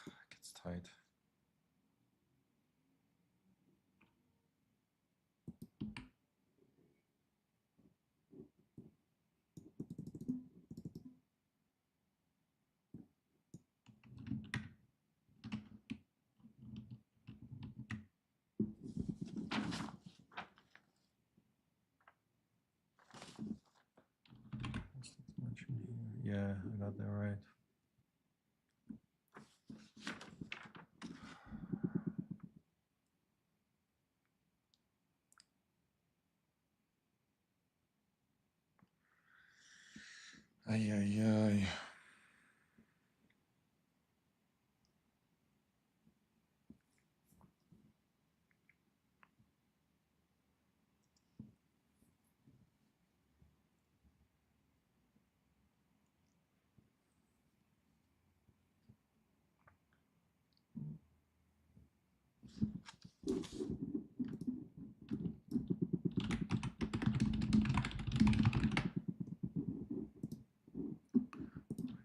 It gets tight. What's the dimension here? Yeah, I got that right. Ay, ay, ay.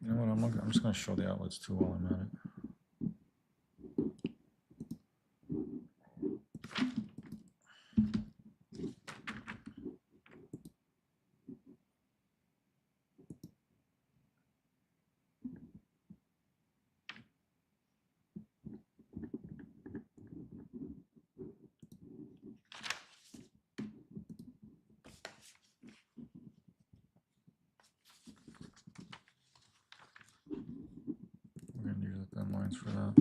You know what? I'm just gonna show the outlets too while I'm at it. We're gonna use the thin lines for that.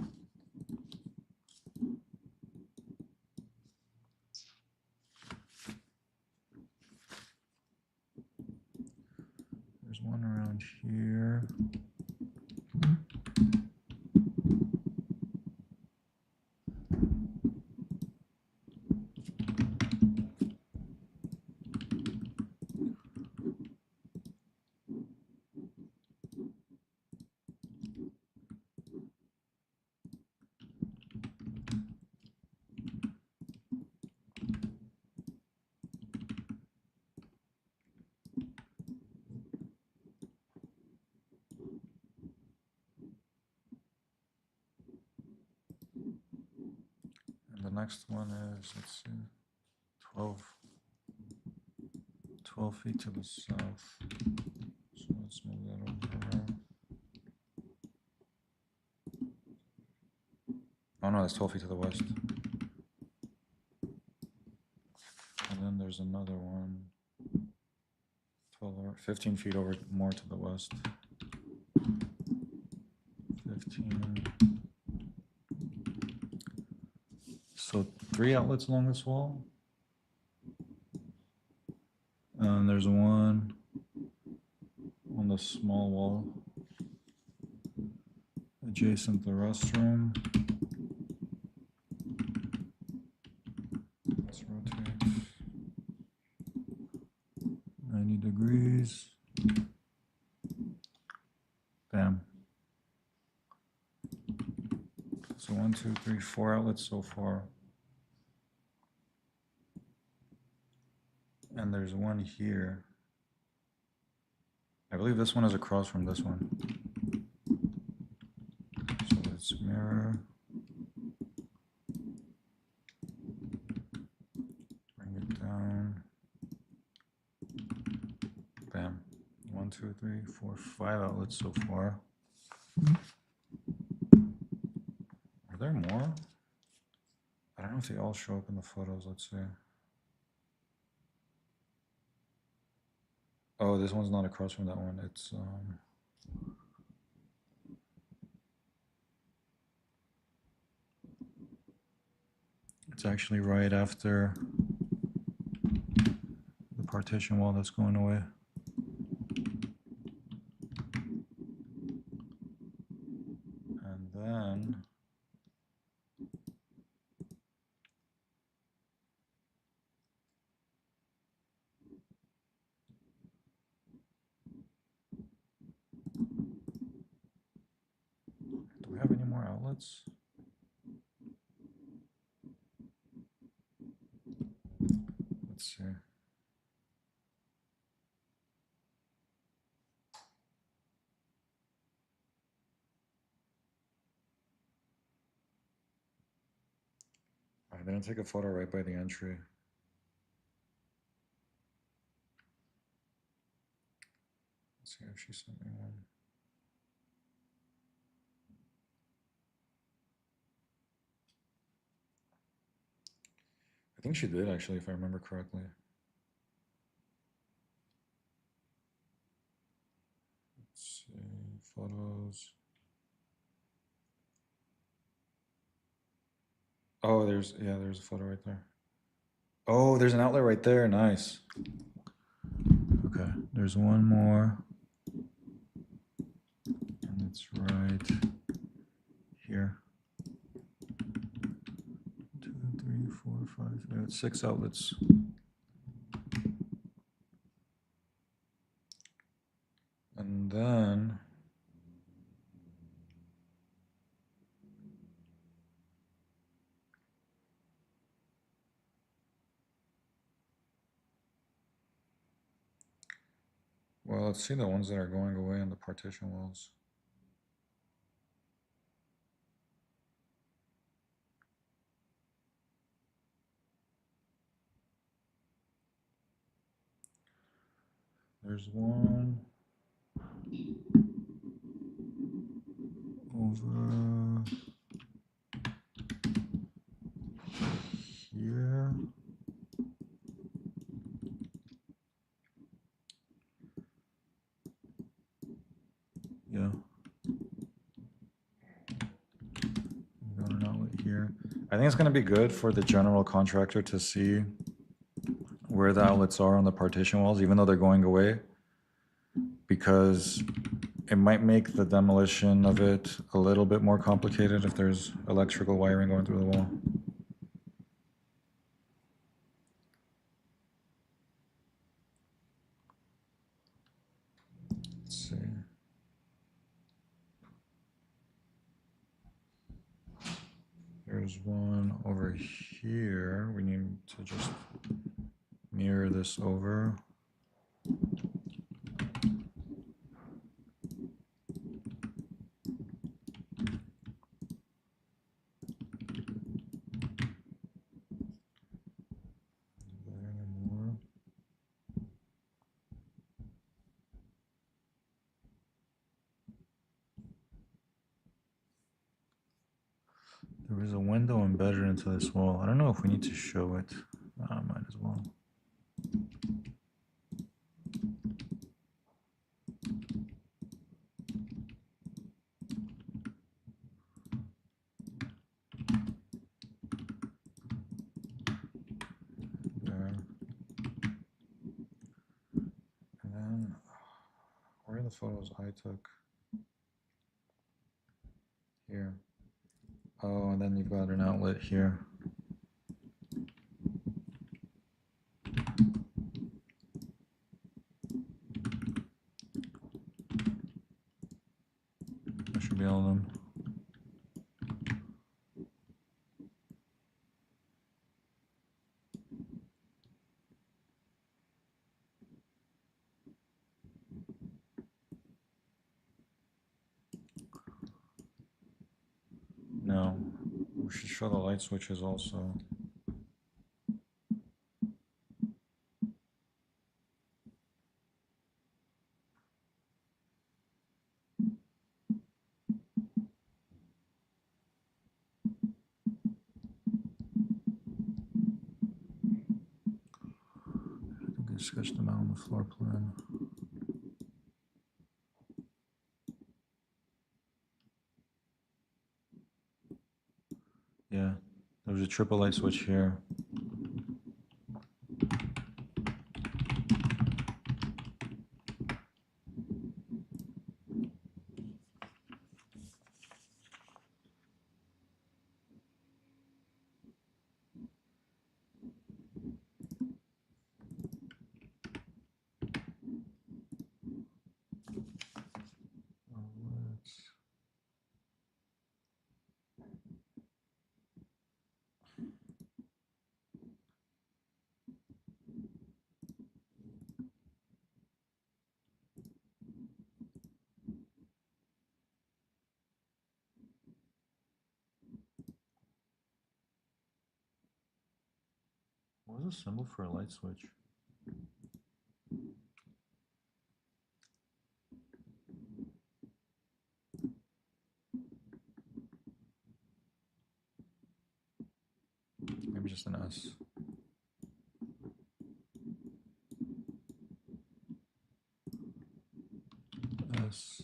There's one around here. And the next one is, let's see, 12 feet to the south. So let's move that over. Oh no, that's 12 feet to the west. And then there's another one, 15 feet over more to the west. 15. So 3 outlets along this wall. And there's one on the small wall adjacent to the restroom. Let's rotate 90 degrees. Bam. So 1, 2, 3, 4 outlets so far. And there's one here. I believe this one is across from this one. So let's mirror. Bring it down. Bam. 1, 2, 3, 4, 5 outlets so far. Are there more? I don't know if they all show up in the photos. Let's see. Oh, this one's not across from that one. It's actually right after the partition wall that's going away. And then do we have any more outlets? Let's see. I didn't take a photo right by the entry. Let's see if she sent me one. I think she did actually, if I remember correctly. Let's see, photos. Oh, there's a photo right there. Oh, there's an outlet right there. Nice. Okay, there's one more. That's right here. 2, 3, 4, 5. We got 6 outlets. And then well, let's see the ones that are going away on the partition walls. There's one over here. Yeah. Got an outlet here. I think it's going to be good for the general contractor to see where the outlets are on the partition walls, even though they're going away, because it might make the demolition of it a little bit more complicated if there's electrical wiring going through the wall. Let's see. There's one over here. We need to just mirror this over. There more. There is a window embedded into this wall. I don't know if we need to show it. Might as well. There. And then, where are the photos I took? Here. Oh, and then you've got an outlet here. That should be all of them. No, we should show the light switches also. I think I sketched them out on the floor plan. Yeah, there was a triple light switch here. Outlets. What was the symbol for a light switch? Maybe just an S. S.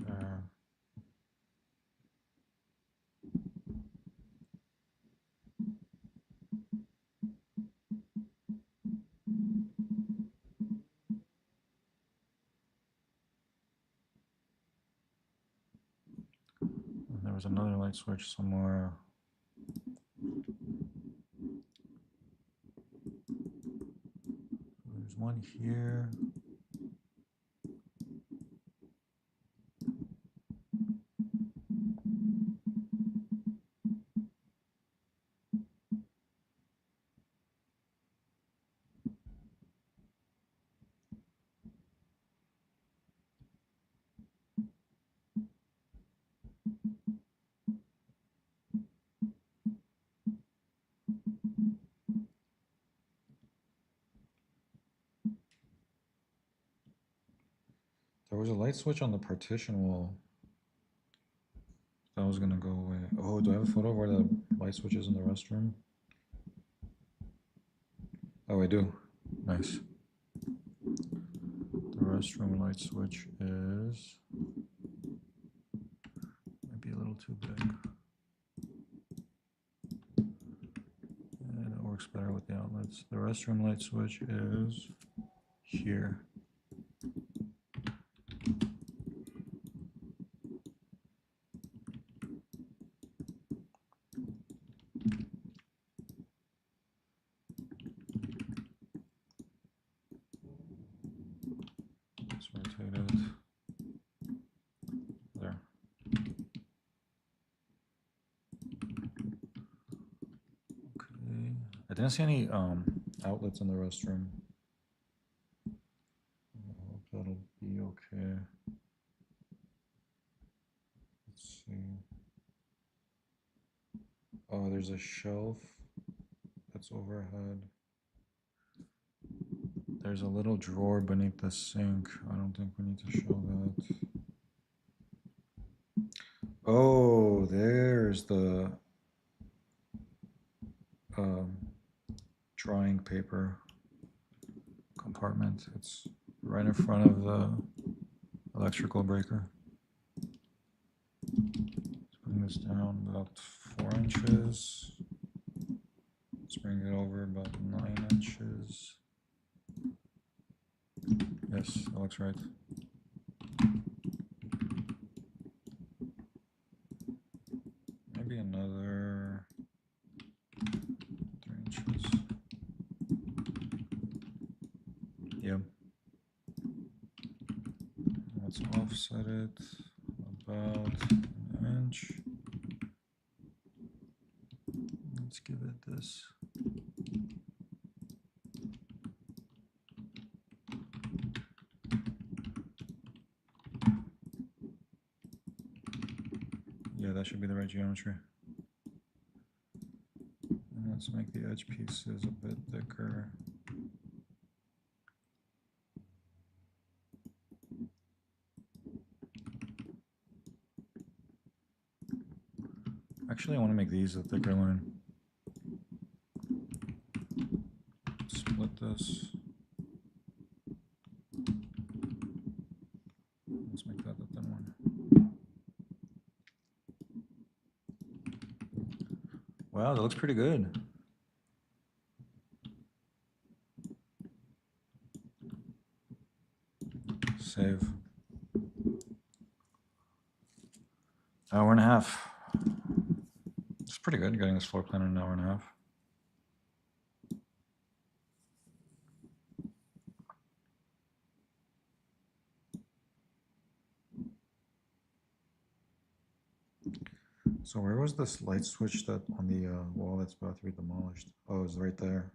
There. was another light switch somewhere. There's one here. There was a light switch on the partition wall. That was gonna go away. Oh, do I have a photo of where the light switch is in the restroom? Oh, I do. Nice. The restroom light switch is... might be a little too big. And it works better with the outlets. The restroom light switch is here. Let's rotate it. There. Okay. I didn't see any outlets in the restroom. I hope that'll be okay. Let's see. Oh, there's a shelf that's overhead. There's a little drawer beneath the sink. I don't think we need to show that. Oh, there's the drying paper compartment. It's right in front of the electrical breaker. Let's bring this down about 4 inches. Let's bring it over about 9 inches. Yes, that looks right. Maybe another 3 inches. Yep. Let's offset it about an inch. Let's give it this. Yeah, that should be the right geometry. And let's make the edge pieces a bit thicker. Actually, I want to make these a thicker line. Split this. Let's make that the thin one. Wow, that looks pretty good. Save. Hour and a half. It's pretty good getting this floor plan in an hour and a half. So where was this light switch that on the wall that's about to be demolished? Oh, it's right there.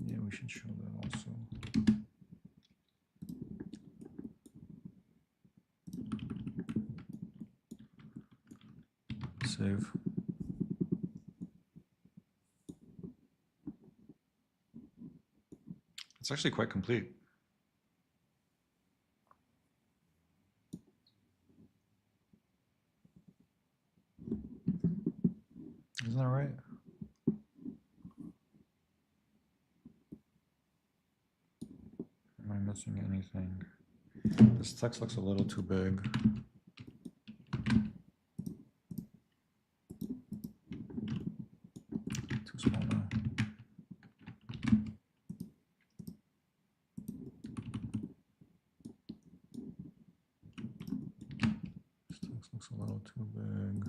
Yeah, we should show that also. Save. It's actually quite complete. Isn't that right? Am I missing anything? This text looks a little too big. Too small now. looks a little too big.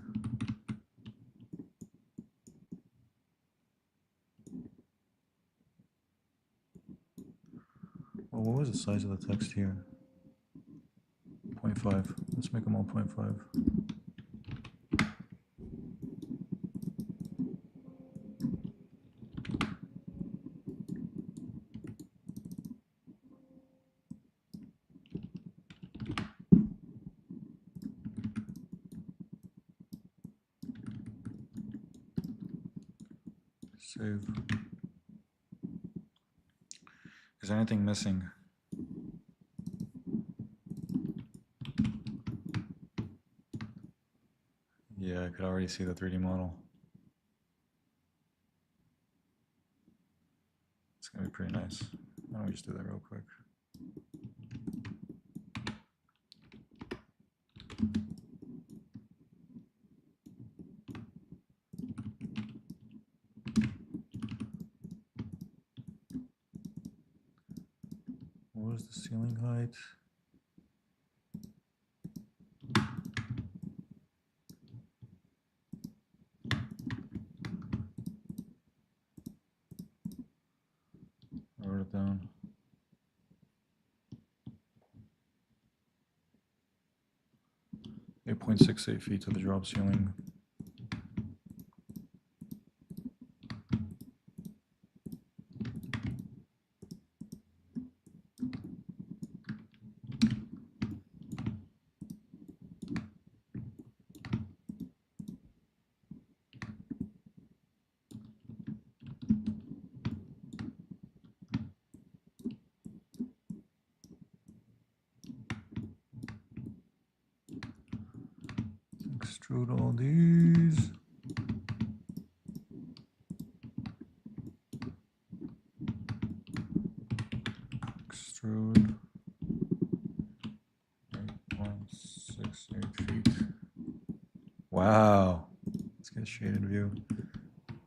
Well, what was the size of the text here? 0.5. Let's make them all 0.5. Save. Is anything missing? Yeah, I could already see the 3D model. It's gonna be pretty nice. Why don't we just do that real quick? What was the ceiling height? I wrote it down. 8.68 feet to the drop ceiling. Extrude all these. Extrude 8.68 feet. Wow. Let's get a shaded view.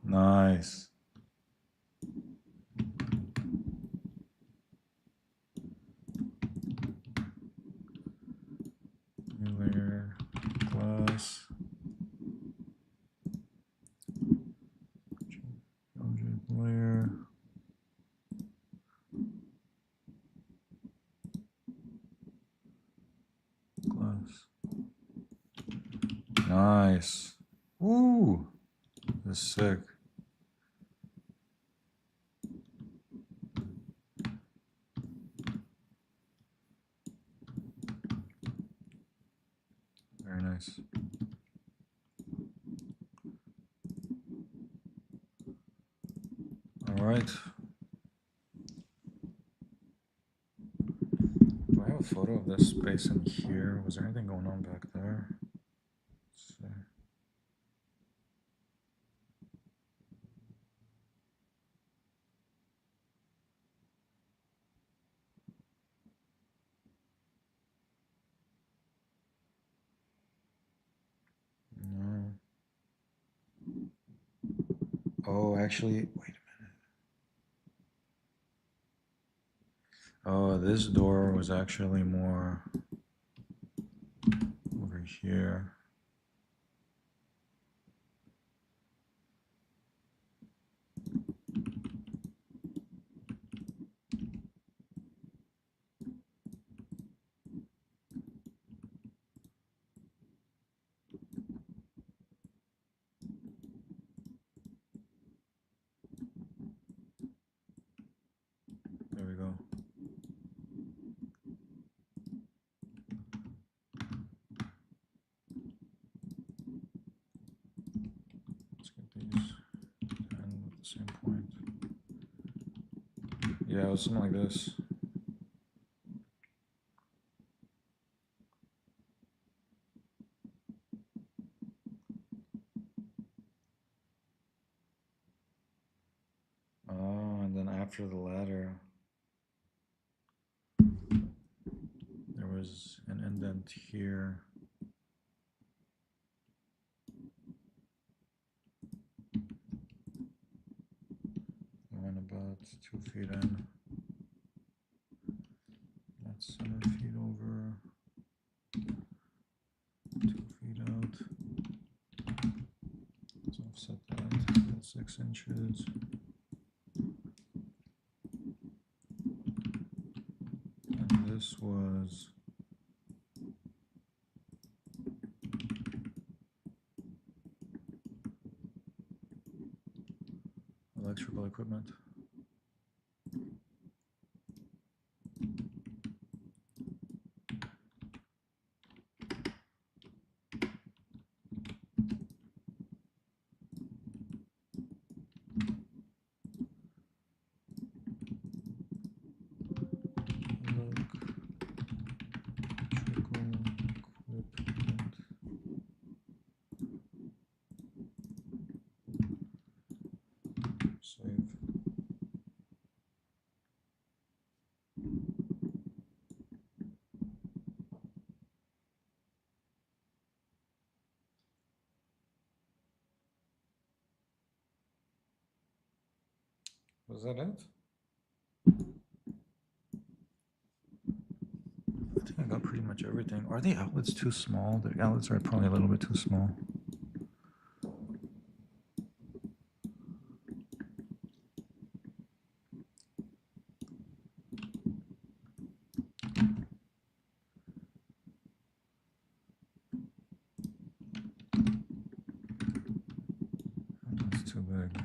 Nice. New layer, glass. Object layer. Glass. Nice. Woo! This is sick. Very nice. All right. Do I have a photo of this space in here? Was there anything going on back there? Let's see. No. Oh, actually, wait a minute. Oh, this door was actually more over here. There we go. Let's get these and at the same point. Yeah, it was something like this. Oh, and then after the ladder, there was an indent here. It went about 2 feet in. That's 7 feet over. 2 feet in. 6 inches. And this was electrical equipment. Save. Was that it? I think I got pretty much everything. Are the outlets too small? The outlets are probably a little bit too small. That's too big.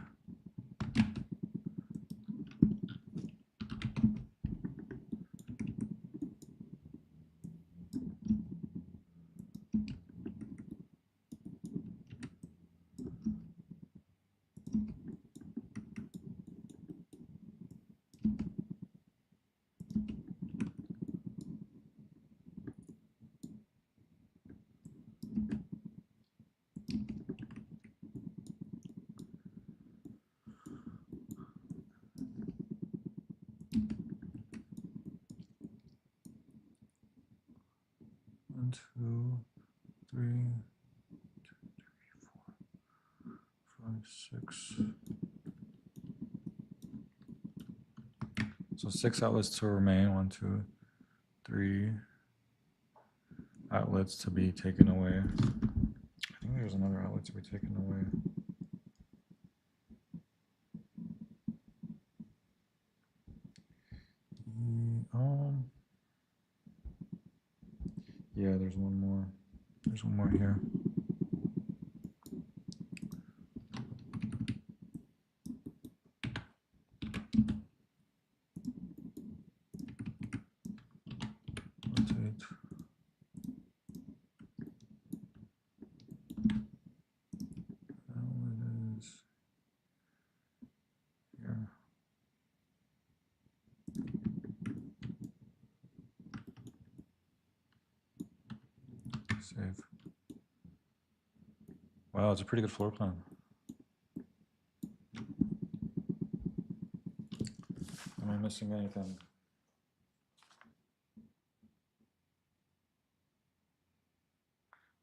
One, two, three, 5, 6. So 6 outlets to remain. 1, 2, 3 outlets to be taken away. I think there's another outlet to be taken away. Yeah, there's one more. There's one more here. Rotate. Now it is here. Save. Wow, it's a pretty good floor plan. Am I missing anything?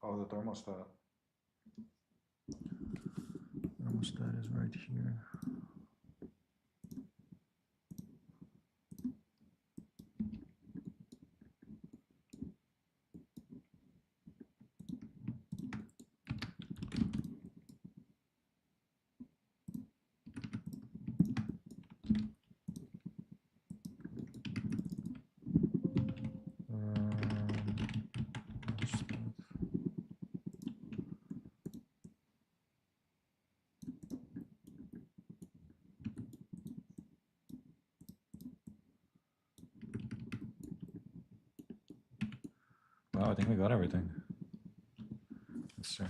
Oh, the thermostat. Thermostat is right here. Wow, I think we got everything. Let's see.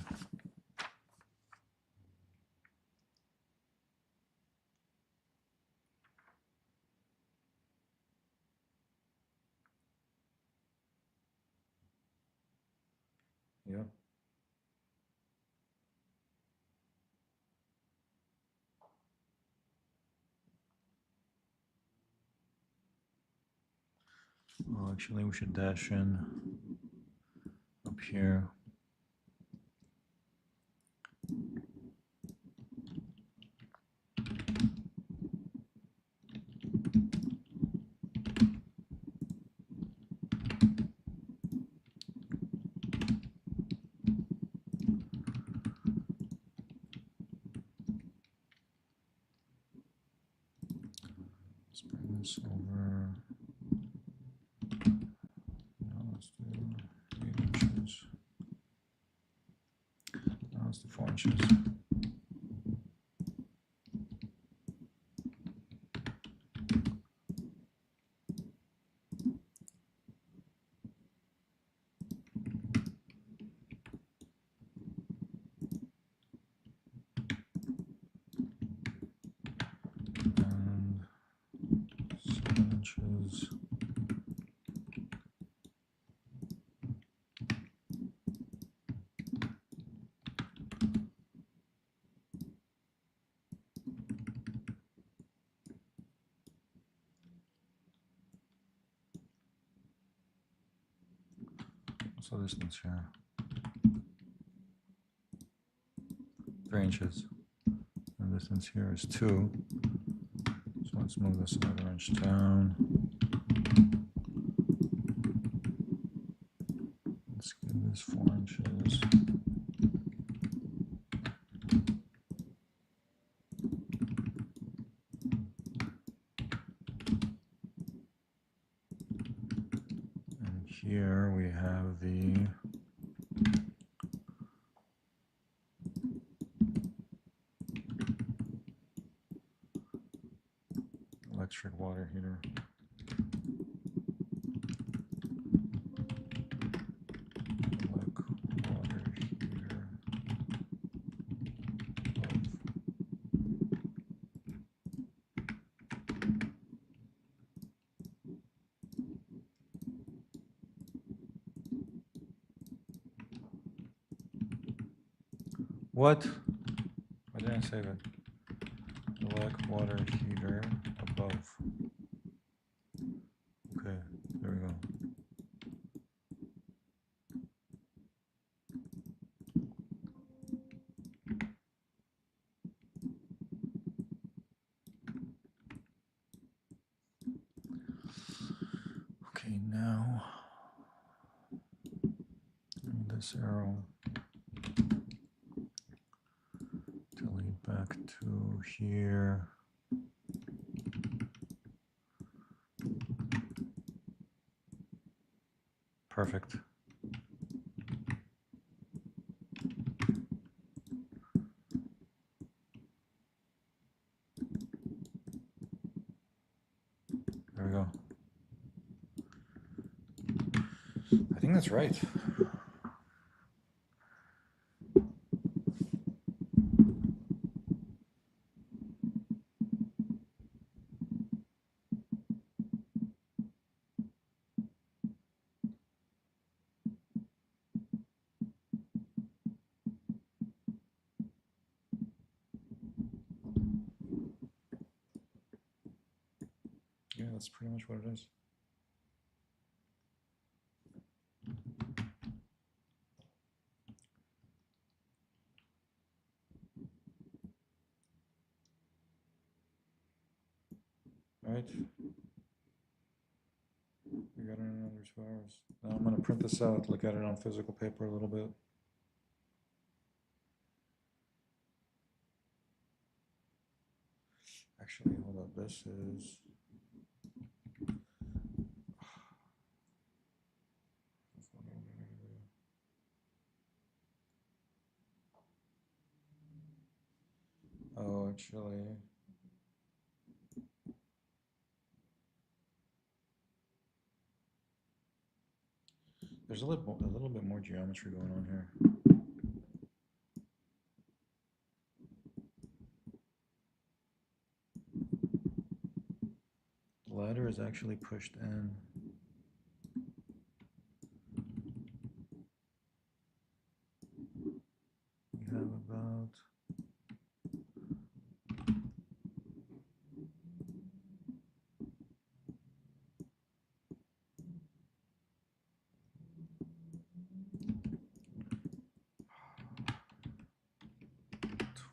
Yeah. Well, actually, we should dash in up here. this over. Now let's do 8 inches. Now let's do 4 inches. And 7 inches. What's the distance here? 3 inches. And the distance here is 2. So let's move this another inch down. Let's give this 4 inches. And here we have the electric water heater. Water heater above. What? Why didn't I save it? Electric water heater above. Okay, there we go. Okay, now this arrow to lead back to here. Perfect. There we go. I think that's right. Yeah, that's pretty much what it is. All right. We got it in another 2 hours. Now I'm going to print this out, look at it on physical paper a little bit. Actually, hold up. This is. Oh, actually. There's a little bit more geometry going on here. The ladder is actually pushed in. We have about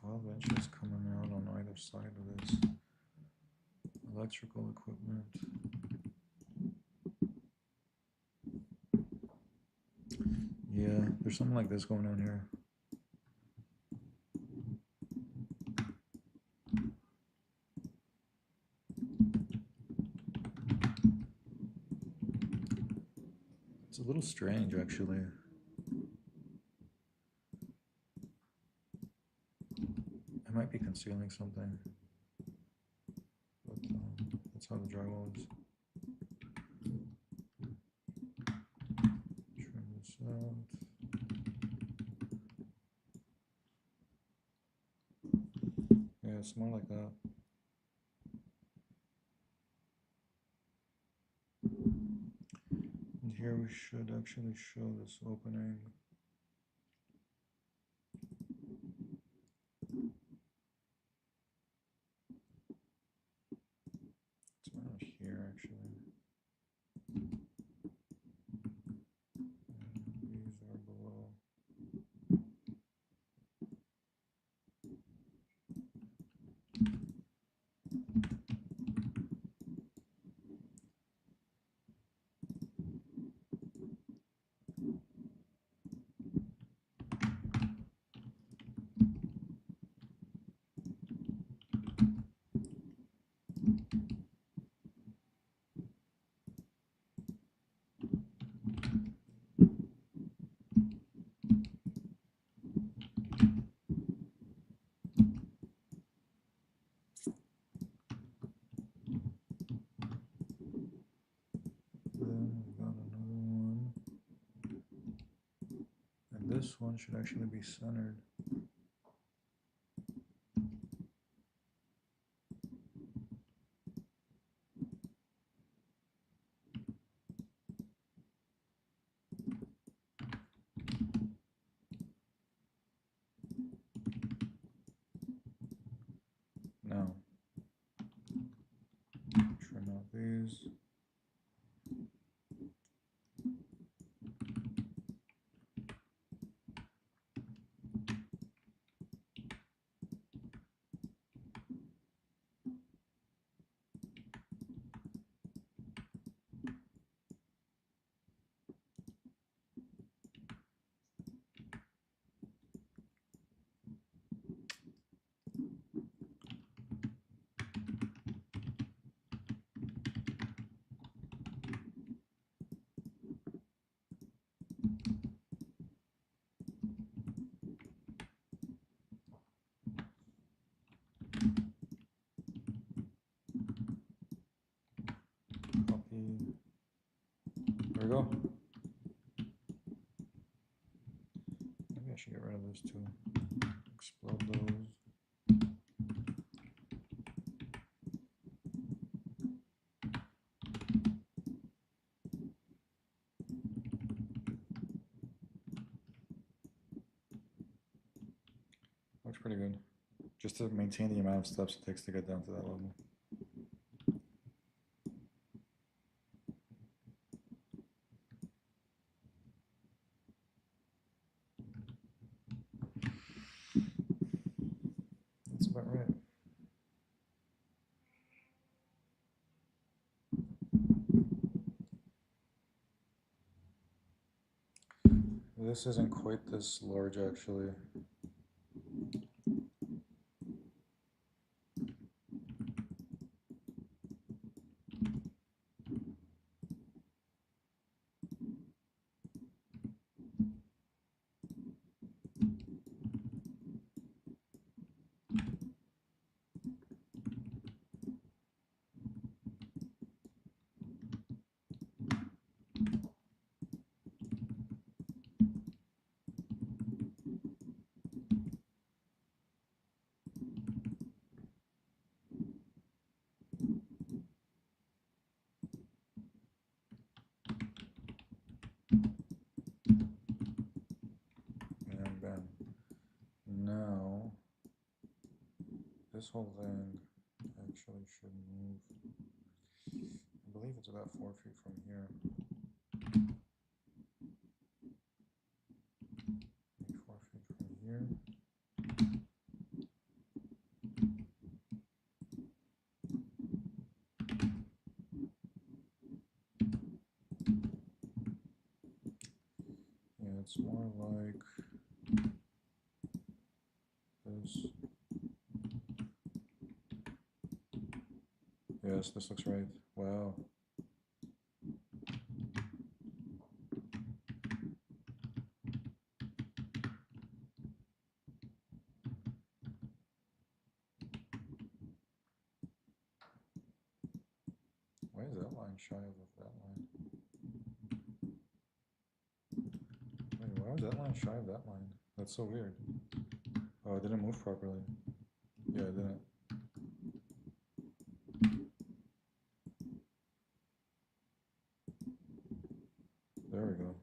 12 inches coming out on either side of this. Electrical equipment. Yeah, there's something like this going on here. It's a little strange, actually. I might be concealing something. But that's how the drywall is. Trim this out. Yeah, it's more like that. And here we should actually show this opening. It's around here, actually. And these are below. Then we've got another one. And this one should actually be centered. Now, trim out these. Copy. There we go. Maybe I should get rid of those two. Explode those. Looks pretty good. Just to maintain the amount of steps it takes to get down to that level. That's about right. This isn't quite this large, actually. And bam. Now, this whole thing actually should move. I believe it's about 4 feet from here. Maybe 4 feet from here. Yeah, it's more like this. Yes, this looks right. Wow. Why is that line shy of that line? Wait, why was that line shy of that line? That's so weird. Oh, it didn't move properly. Yeah, it didn't. There we go.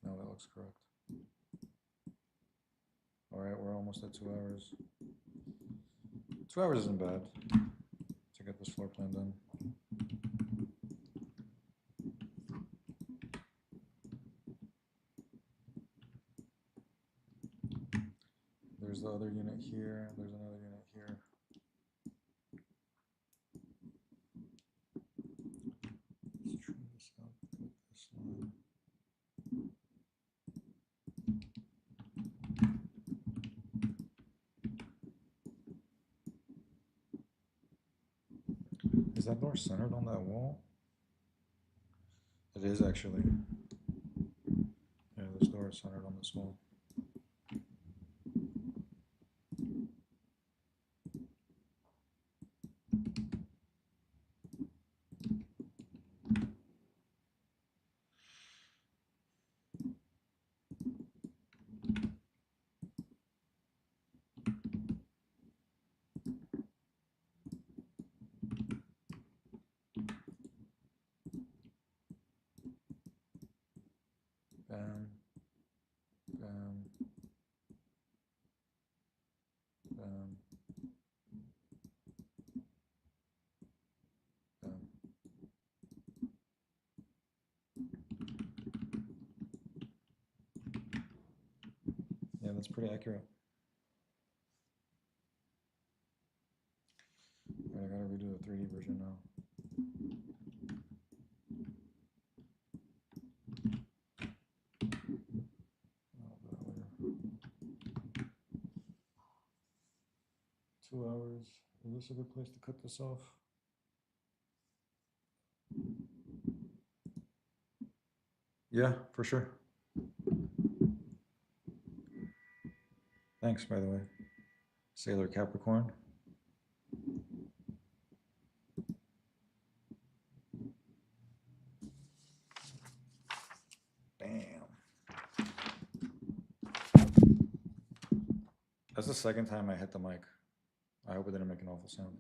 Now that looks correct. All right, we're almost at 2 hours. 2 hours isn't bad to get this floor plan done. There's the other unit here. There's another unit here. Let's trim this up with this line. Is that door centered on that wall? It is actually. Yeah, this door is centered on this wall. Bam, bam, bam, bam. Yeah, that's pretty accurate. All right, I gotta redo the 3D version now. Oh, but later. 2 hours. Is this a good place to cut this off? Yeah, for sure. Thanks, by the way. Sailor Capricorn. Damn. That's the second time I hit the mic. I hope it didn't make an awful sound.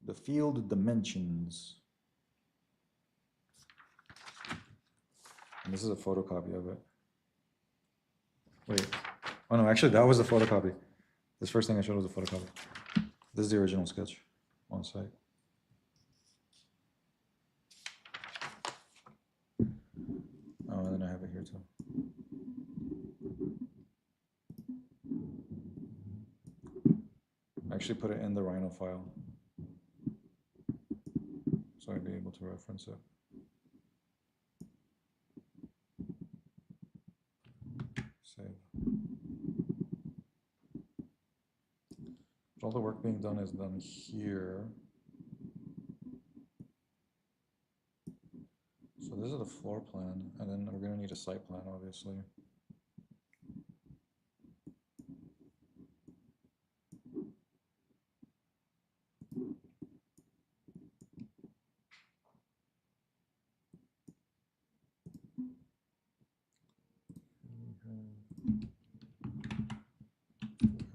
The field dimensions. And this is a photocopy of it. Wait. Oh no, actually that was the photocopy. This first thing I showed was a photocopy. This is the original sketch on site. Oh, and then I have it here too. I actually put it in the Rhino file, so I'd be able to reference it. Save. But all the work being done is done here. So this is the floor plan, and then we're gonna need a site plan, obviously.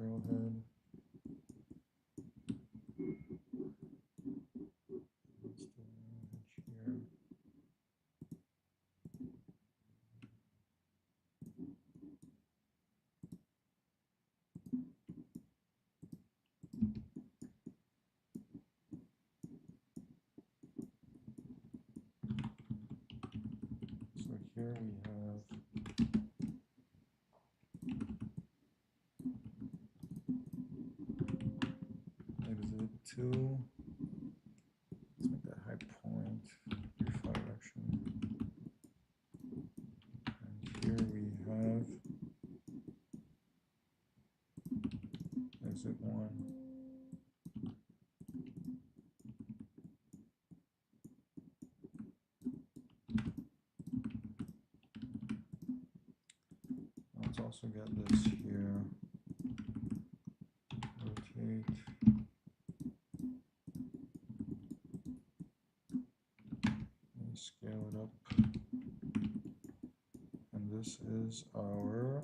Arrowhead. That's the arrowhead here. So here we have exit 2. Let's make that high point, refly direction. And here we have exit 1. also get this here. Rotate. And scale it up. And this is our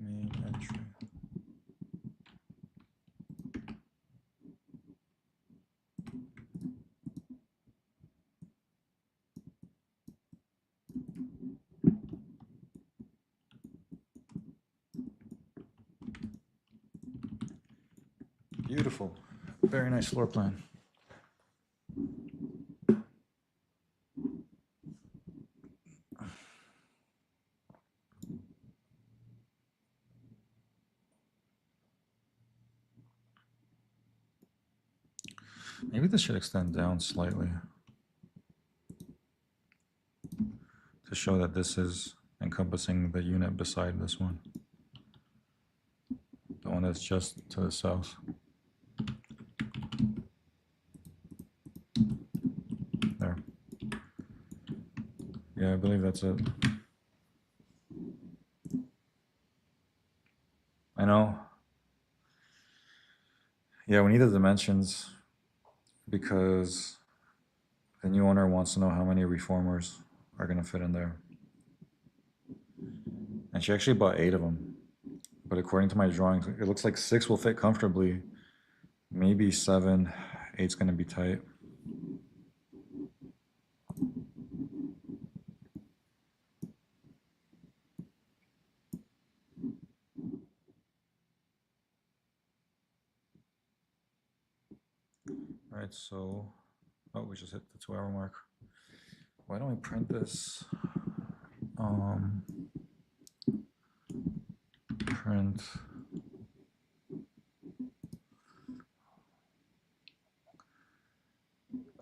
main entry. Beautiful. Very nice floor plan. Maybe this should extend down slightly to show that this is encompassing the unit beside this one. The one that's just to the south. There. Yeah, I believe that's it. I know. Yeah, we need the dimensions because the new owner wants to know how many reformers are going to fit in there. And she actually bought 8 of them. But according to my drawings, it looks like 6 will fit comfortably. Maybe 7. 8's going to be tight. All right, so, oh, we just hit the 2-hour mark. Why don't we print this? Print.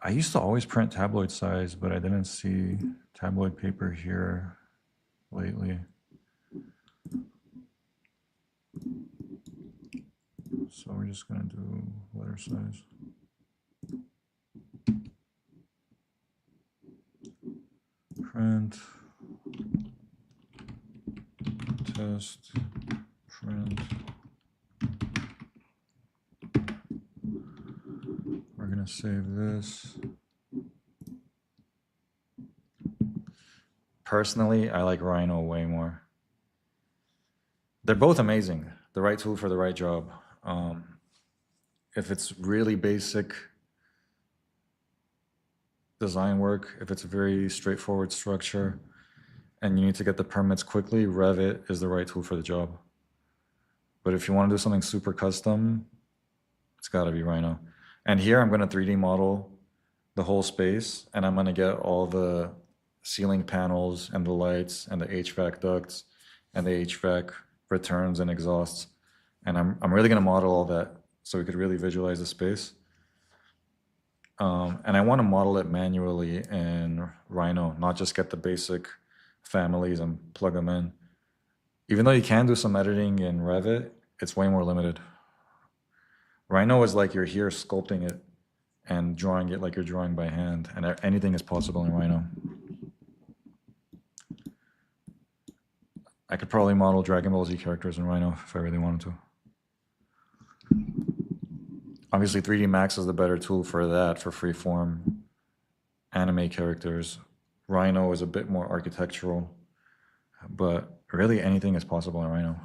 I used to always print tabloid size, but I didn't see tabloid paper here lately. So we're just gonna do letter size. Print, test, print. We're gonna save this. Personally, I like Rhino way more. They're both amazing. The right tool for the right job. If it's really basic design work, if it's a very straightforward structure, and you need to get the permits quickly, Revit is the right tool for the job. But if you want to do something super custom, it's got to be Rhino. And here I'm going to 3D model the whole space, and I'm going to get all the ceiling panels and the lights and the HVAC ducts and the HVAC returns and exhausts. And I'm really going to model all that so we could really visualize the space. And I want to model it manually in Rhino, not just get the basic families and plug them in. Even though you can do some editing in Revit, it's way more limited. Rhino is like you're here sculpting it and drawing it like you're drawing by hand, and anything is possible in Rhino. I could probably model Dragon Ball Z characters in Rhino if I really wanted to. Obviously, 3D Max is the better tool for that, for freeform anime characters. Rhino is a bit more architectural, but really anything is possible in Rhino.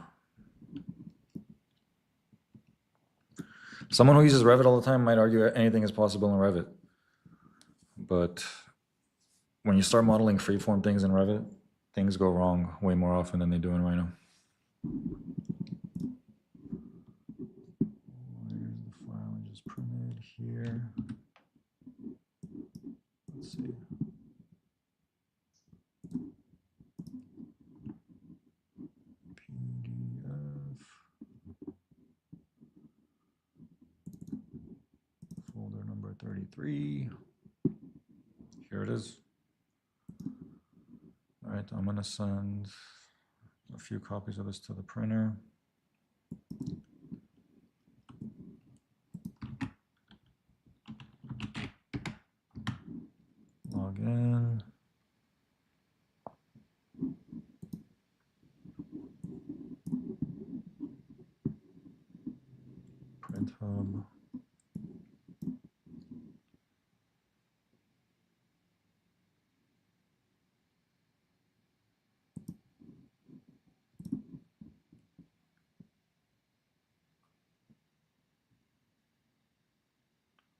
Someone who uses Revit all the time might argue anything is possible in Revit. But when you start modeling freeform things in Revit, things go wrong way more often than they do in Rhino. Here's the file I just printed here. Let's see. PDF. Folder number 33. Here it is. All right, I'm gonna send a few copies of this to the printer.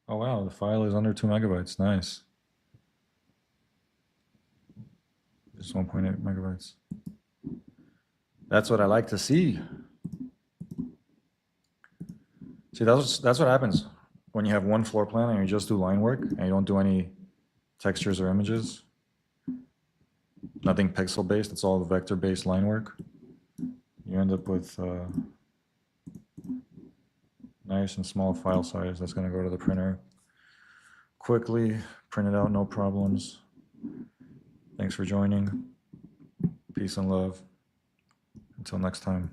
Oh wow, the file is under 2 megabytes. Nice. Just 1.8 megabytes. That's what I like to see. See, that's what happens when you have one floor plan and you just do line work and you don't do any textures or images. Nothing pixel based, it's all vector based line work. You end up with nice and small file size that's going to go to the printer quickly, print it out, no problems. Thanks for joining. Peace and love. Until next time.